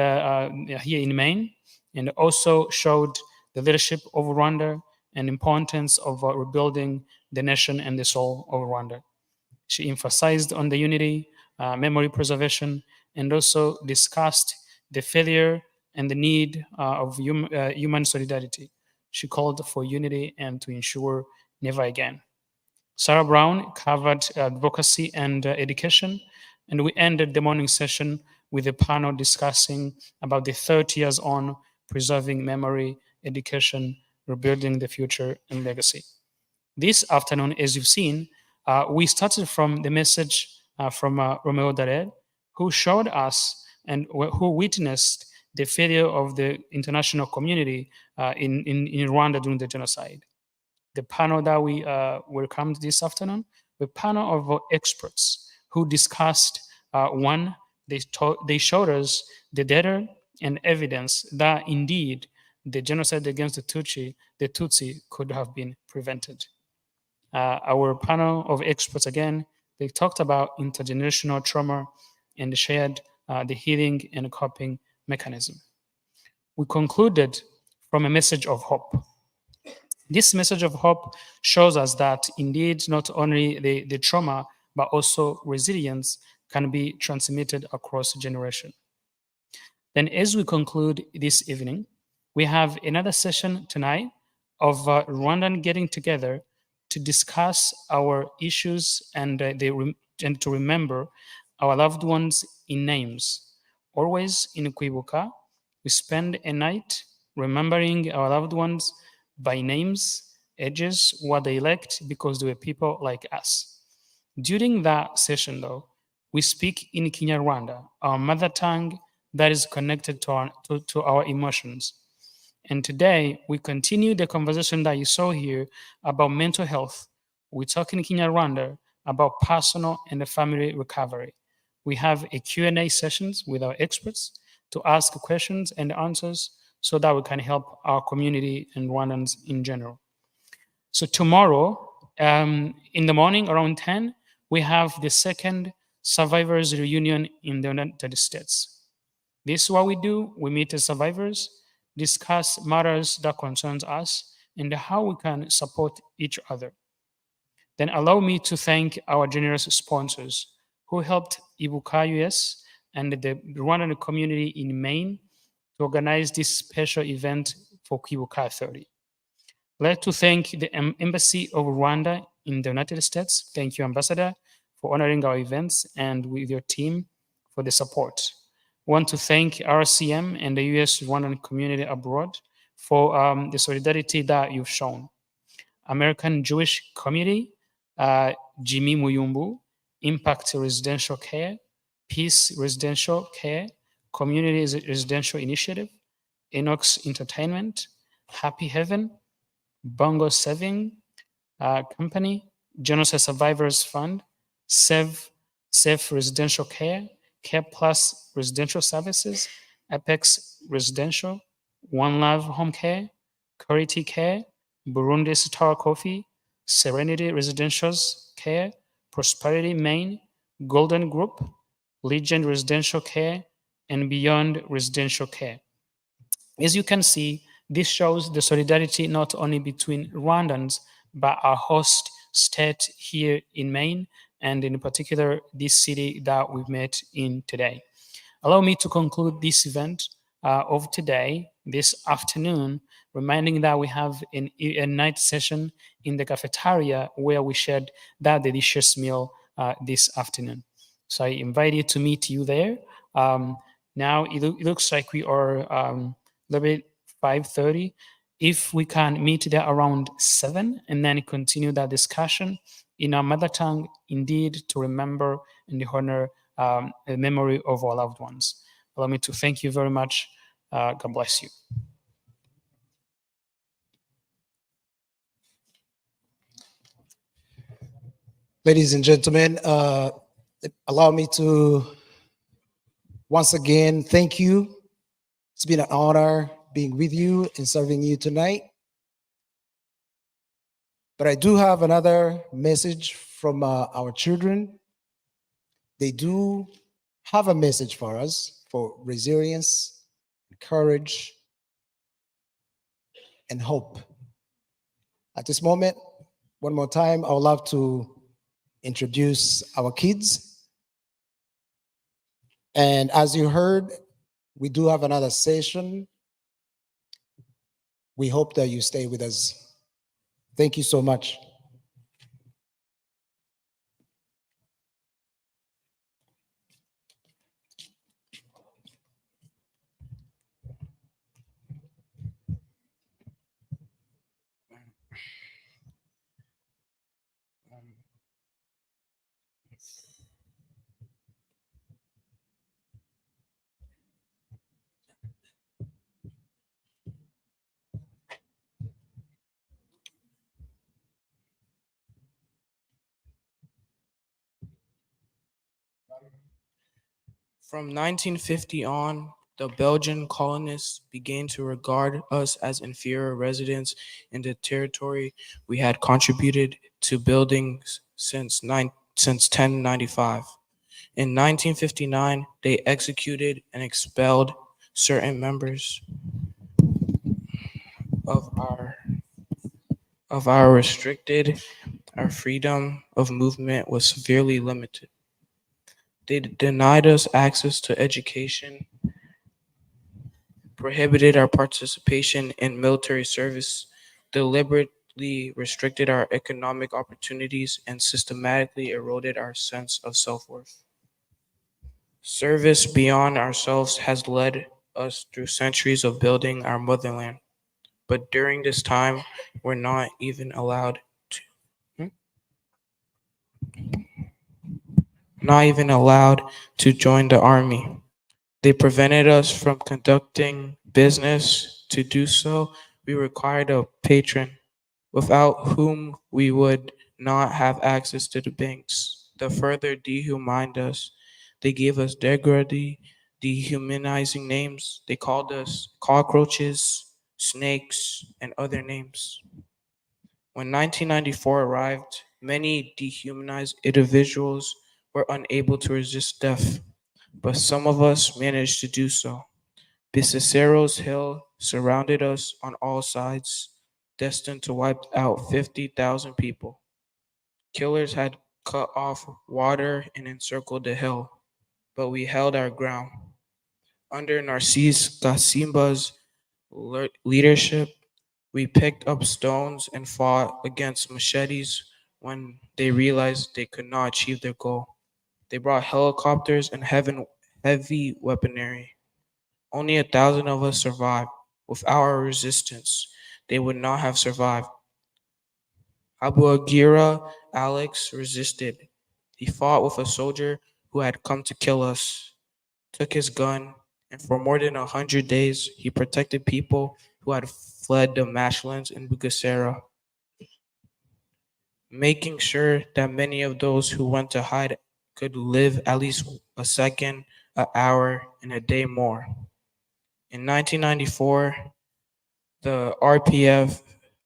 here in Maine, and also showed the leadership of Rwanda and importance of rebuilding the nation and the soul of Rwanda. She emphasized on the unity, memory preservation, and also discussed the failure and the need of human solidarity. She called for unity and to ensure never again. Sarah Brown covered advocacy and education, and we ended the morning session with a panel discussing about the 30 years on preserving memory, education, rebuilding the future, and legacy. This afternoon, as you've seen, we started from the message from Romeo Dared, who showed us and who witnessed the failure of the international community in Rwanda during the genocide. The panel that we welcomed this afternoon, a panel of experts who discussed one, they showed us the data and evidence that indeed the genocide against the Tutsi could have been prevented. Our panel of experts, again, they talked about intergenerational trauma and shared the healing and coping mechanism. We concluded from a message of hope. This message of hope shows us that indeed not only the trauma, but also resilience can be transmitted across generation. Then as we conclude this evening, we have another session tonight of Rwandan getting together to discuss our issues and to remember our loved ones in names. Always in Kwibuka, we spend a night remembering our loved ones by names, ages, what they lacked, because they were people like us. During that session, though, we speak in Kinyarwanda, our mother tongue that is connected to our emotions. And today, we continue the conversation that you saw here about mental health. We talk in Kinyarwanda about personal and family recovery. We have a Q&A sessions with our experts to ask questions and answers so that we can help our community and Rwandans in general. So tomorrow, in the morning around 10, we have the second survivors reunion in the United States. This is what we do. We meet as survivors, discuss matters that concerns us, and how we can support each other. Then allow me to thank our generous sponsors who helped Kwibuka US and the Rwandan community in Maine to organize this special event for Kwibuka30. I'd like to thank the Embassy of Rwanda in the United States. Thank you, Ambassador, for honoring our events and with your team for the support. Want to thank RCM and the US Rwandan community abroad for the solidarity that you've shown. American Jewish Community, Jimmy Muyumbu, Impact Residential Care, Peace Residential Care, Community Residential Initiative, Enox Entertainment, Happy Heaven, Bongo Saving Company, Genocide Survivors Fund, Safe Residential Care, Care Plus Residential Services, Apex Residential, One Love Home Care, Cority Care, Burundi Star Coffee, Serenity Residentials Care, Prosperity Maine, Golden Group, Legend Residential Care, and Beyond Residential Care. As you can see, this shows the solidarity not only between Rwandans, but our host state here in Maine, and in particular, this city that we've met in today. Allow me to conclude this event of today, this afternoon, reminding that we have a night session in the cafeteria where we shared that delicious meal this afternoon. So I invite you to meet you there. Now it looks like we are a little bit 5:30. If we can meet there around 7 and then continue that discussion in our mother tongue, indeed, to remember and honor the memory of our loved ones. Allow me to thank you very much. God bless you. Ladies and gentlemen, allow me to once again thank you. It's been an honor being with you and serving you tonight. But I do have another message from our children. They do have a message for us for resilience, courage, and hope. At this moment, one more time, I would love to introduce our kids. And as you heard, we do have another session. We hope that you stay with us. Thank you so much. From 1950 on, the Belgian colonists began to regard us as inferior residents in the territory we had contributed to building since 1095. In 1959, they executed and expelled certain members of our restricted. Our freedom of movement was severely limited. They denied us access to education, prohibited our participation in military service, deliberately restricted our economic opportunities, and systematically eroded our sense of self-worth. Service beyond ourselves has led us through centuries of building our motherland. But during this time, we're not even allowed to join the army. They prevented us from conducting business. To do so, we required a patron, without whom we would not have access to the banks. To further dehumanized us, they gave us degrading, dehumanizing names. They called us cockroaches, snakes, and other names. When 1994 arrived, many dehumanized individuals were unable to resist death, but some of us managed to do so. Bicicero's hill surrounded us on all sides, destined to wipe out 50,000 people. Killers had cut off water and encircled the hill, but we held our ground. Under Narcisse Gasimba's leadership, we picked up stones and fought against machetes, when they realized they could not achieve their goal. They brought helicopters and heavy weaponry. Only 1,000 of us survived. Without our resistance, they would not have survived. Abu Agira Alex resisted. He fought with a soldier who had come to kill us, took his gun, and for more than 100 days, he protected people who had fled the marshlands in Bugesera, making sure that many of those who went to hide could live at least a second, an hour, and a day more. In 1994, the RPF,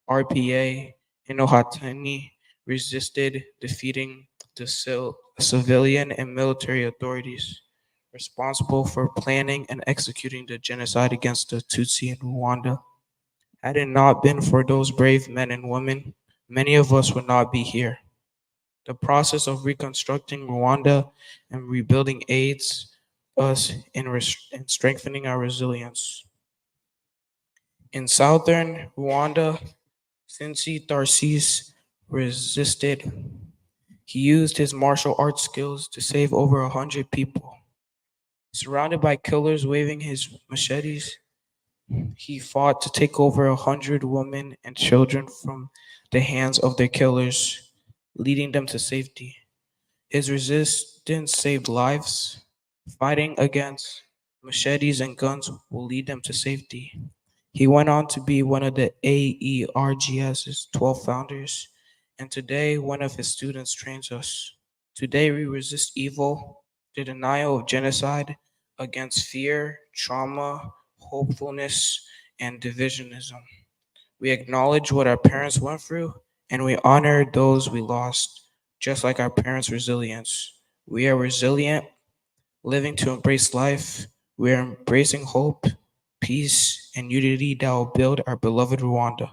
RPA, and Ohatani resisted, defeating the civilian and military authorities responsible for planning and executing the genocide against the Tutsi in Rwanda. Had it not been for those brave men and women, many of us would not be here. The process of reconstructing Rwanda and rebuilding aids us in strengthening our resilience. In southern Rwanda, Sinsi Tarsis resisted. He used his martial arts skills to save over 100 people. Surrounded by killers waving his machetes, he fought to take over 100 women and children from the hands of their killers, leading them to safety. His resistance saved lives. Fighting against machetes and guns will lead them to safety. He went on to be one of the AERGS's 12 founders, and today one of his students trains us. Today we resist evil, the denial of genocide, against fear, trauma, hopefulness, and divisionism. We acknowledge what our parents went through, and we honor those we lost, just like our parents' resilience. We are resilient, living to embrace life. We are embracing hope, peace, and unity that will build our beloved Rwanda.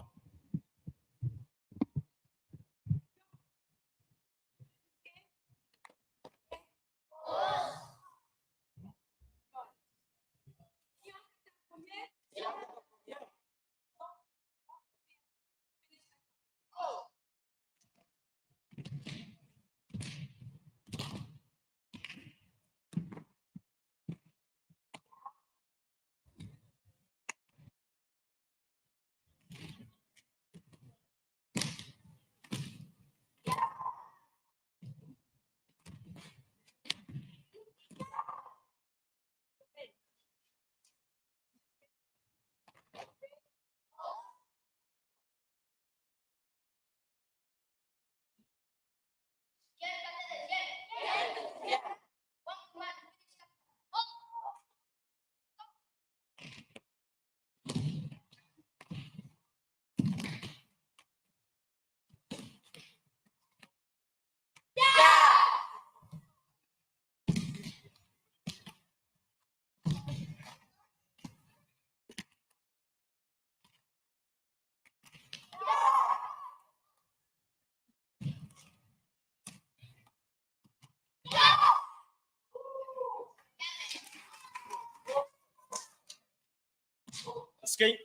Escape.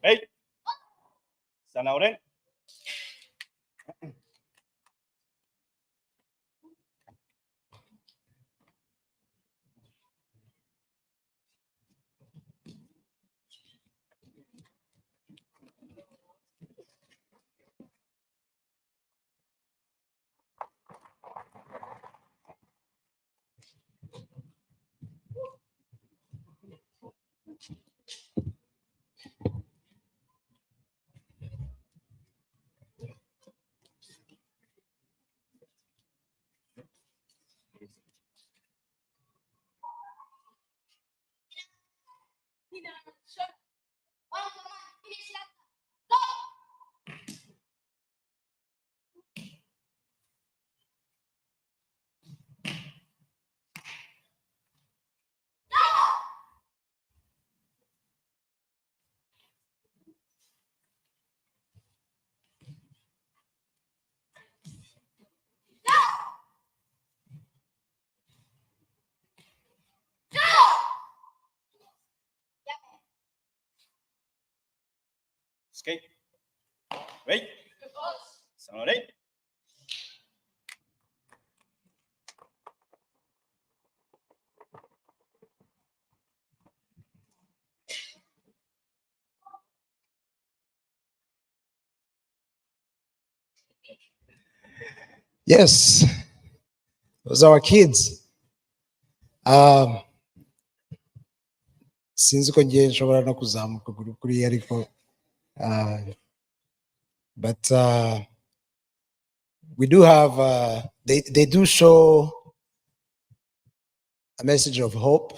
Hey. Sanauren. Escape. Wait. Sanauren. Yes, those are our kids. Sinzi ko ngiye nshobora no kuzamuka kuriya ariko but we do have they do show a message of hope.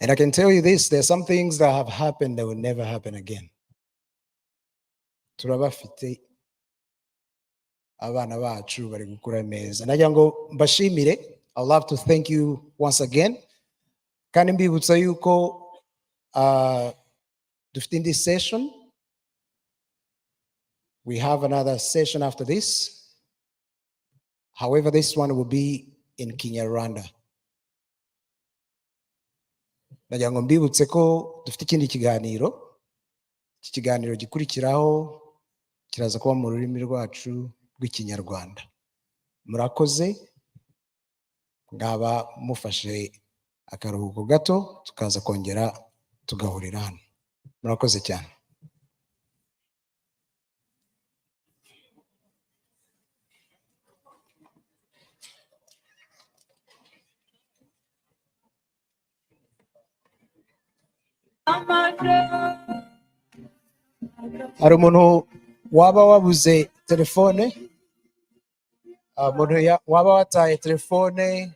And I can tell you this, there's some things that have happened that will never happen again. Turabafite abana bacu bari gukura neza. Nagira ngo mbashimire. I'd love to thank you once again. Kandi mbibutsa yuko dufite indi session. We have another session after this. However, this one will be in Kinyarwanda. Nagira ngo mbibutse ko dufite ikindi kiganiro. Iki kiganiro gikurikiraho kiraza kuba mu rurimi rwacu rw'Ikinyarwanda. Murakoze, ngaba mufashe akaruhuko gato tukaza kongera tugahurira hano. Murakoze cyane. Hari umuntu waba wabuze telefone, waba wataye telefone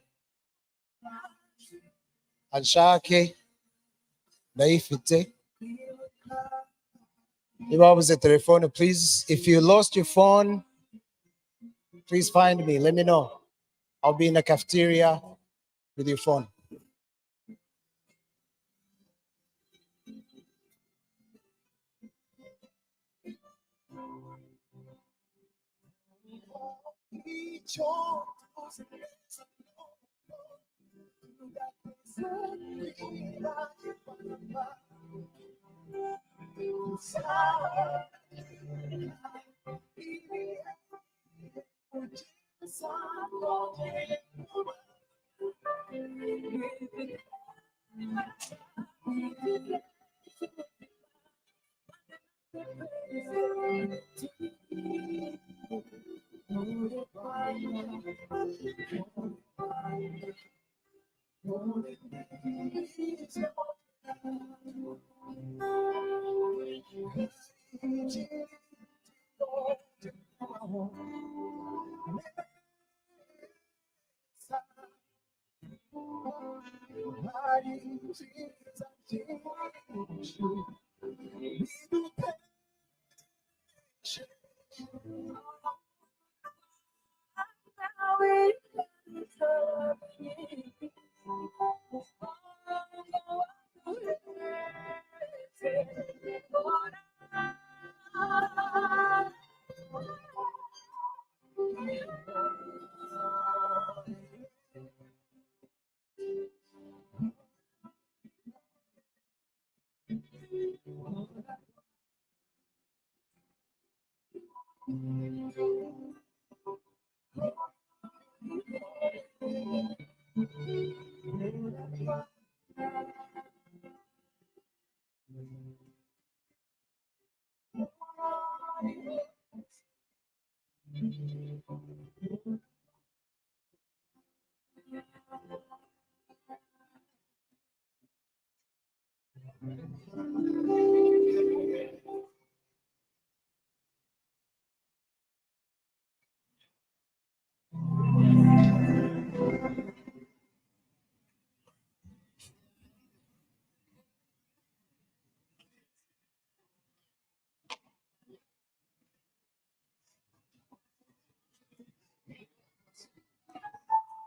anshake ndayifite. Niba wabuze telefone, please, if you lost your phone, please find me, let me know. I'll be in the cafeteria with your phone.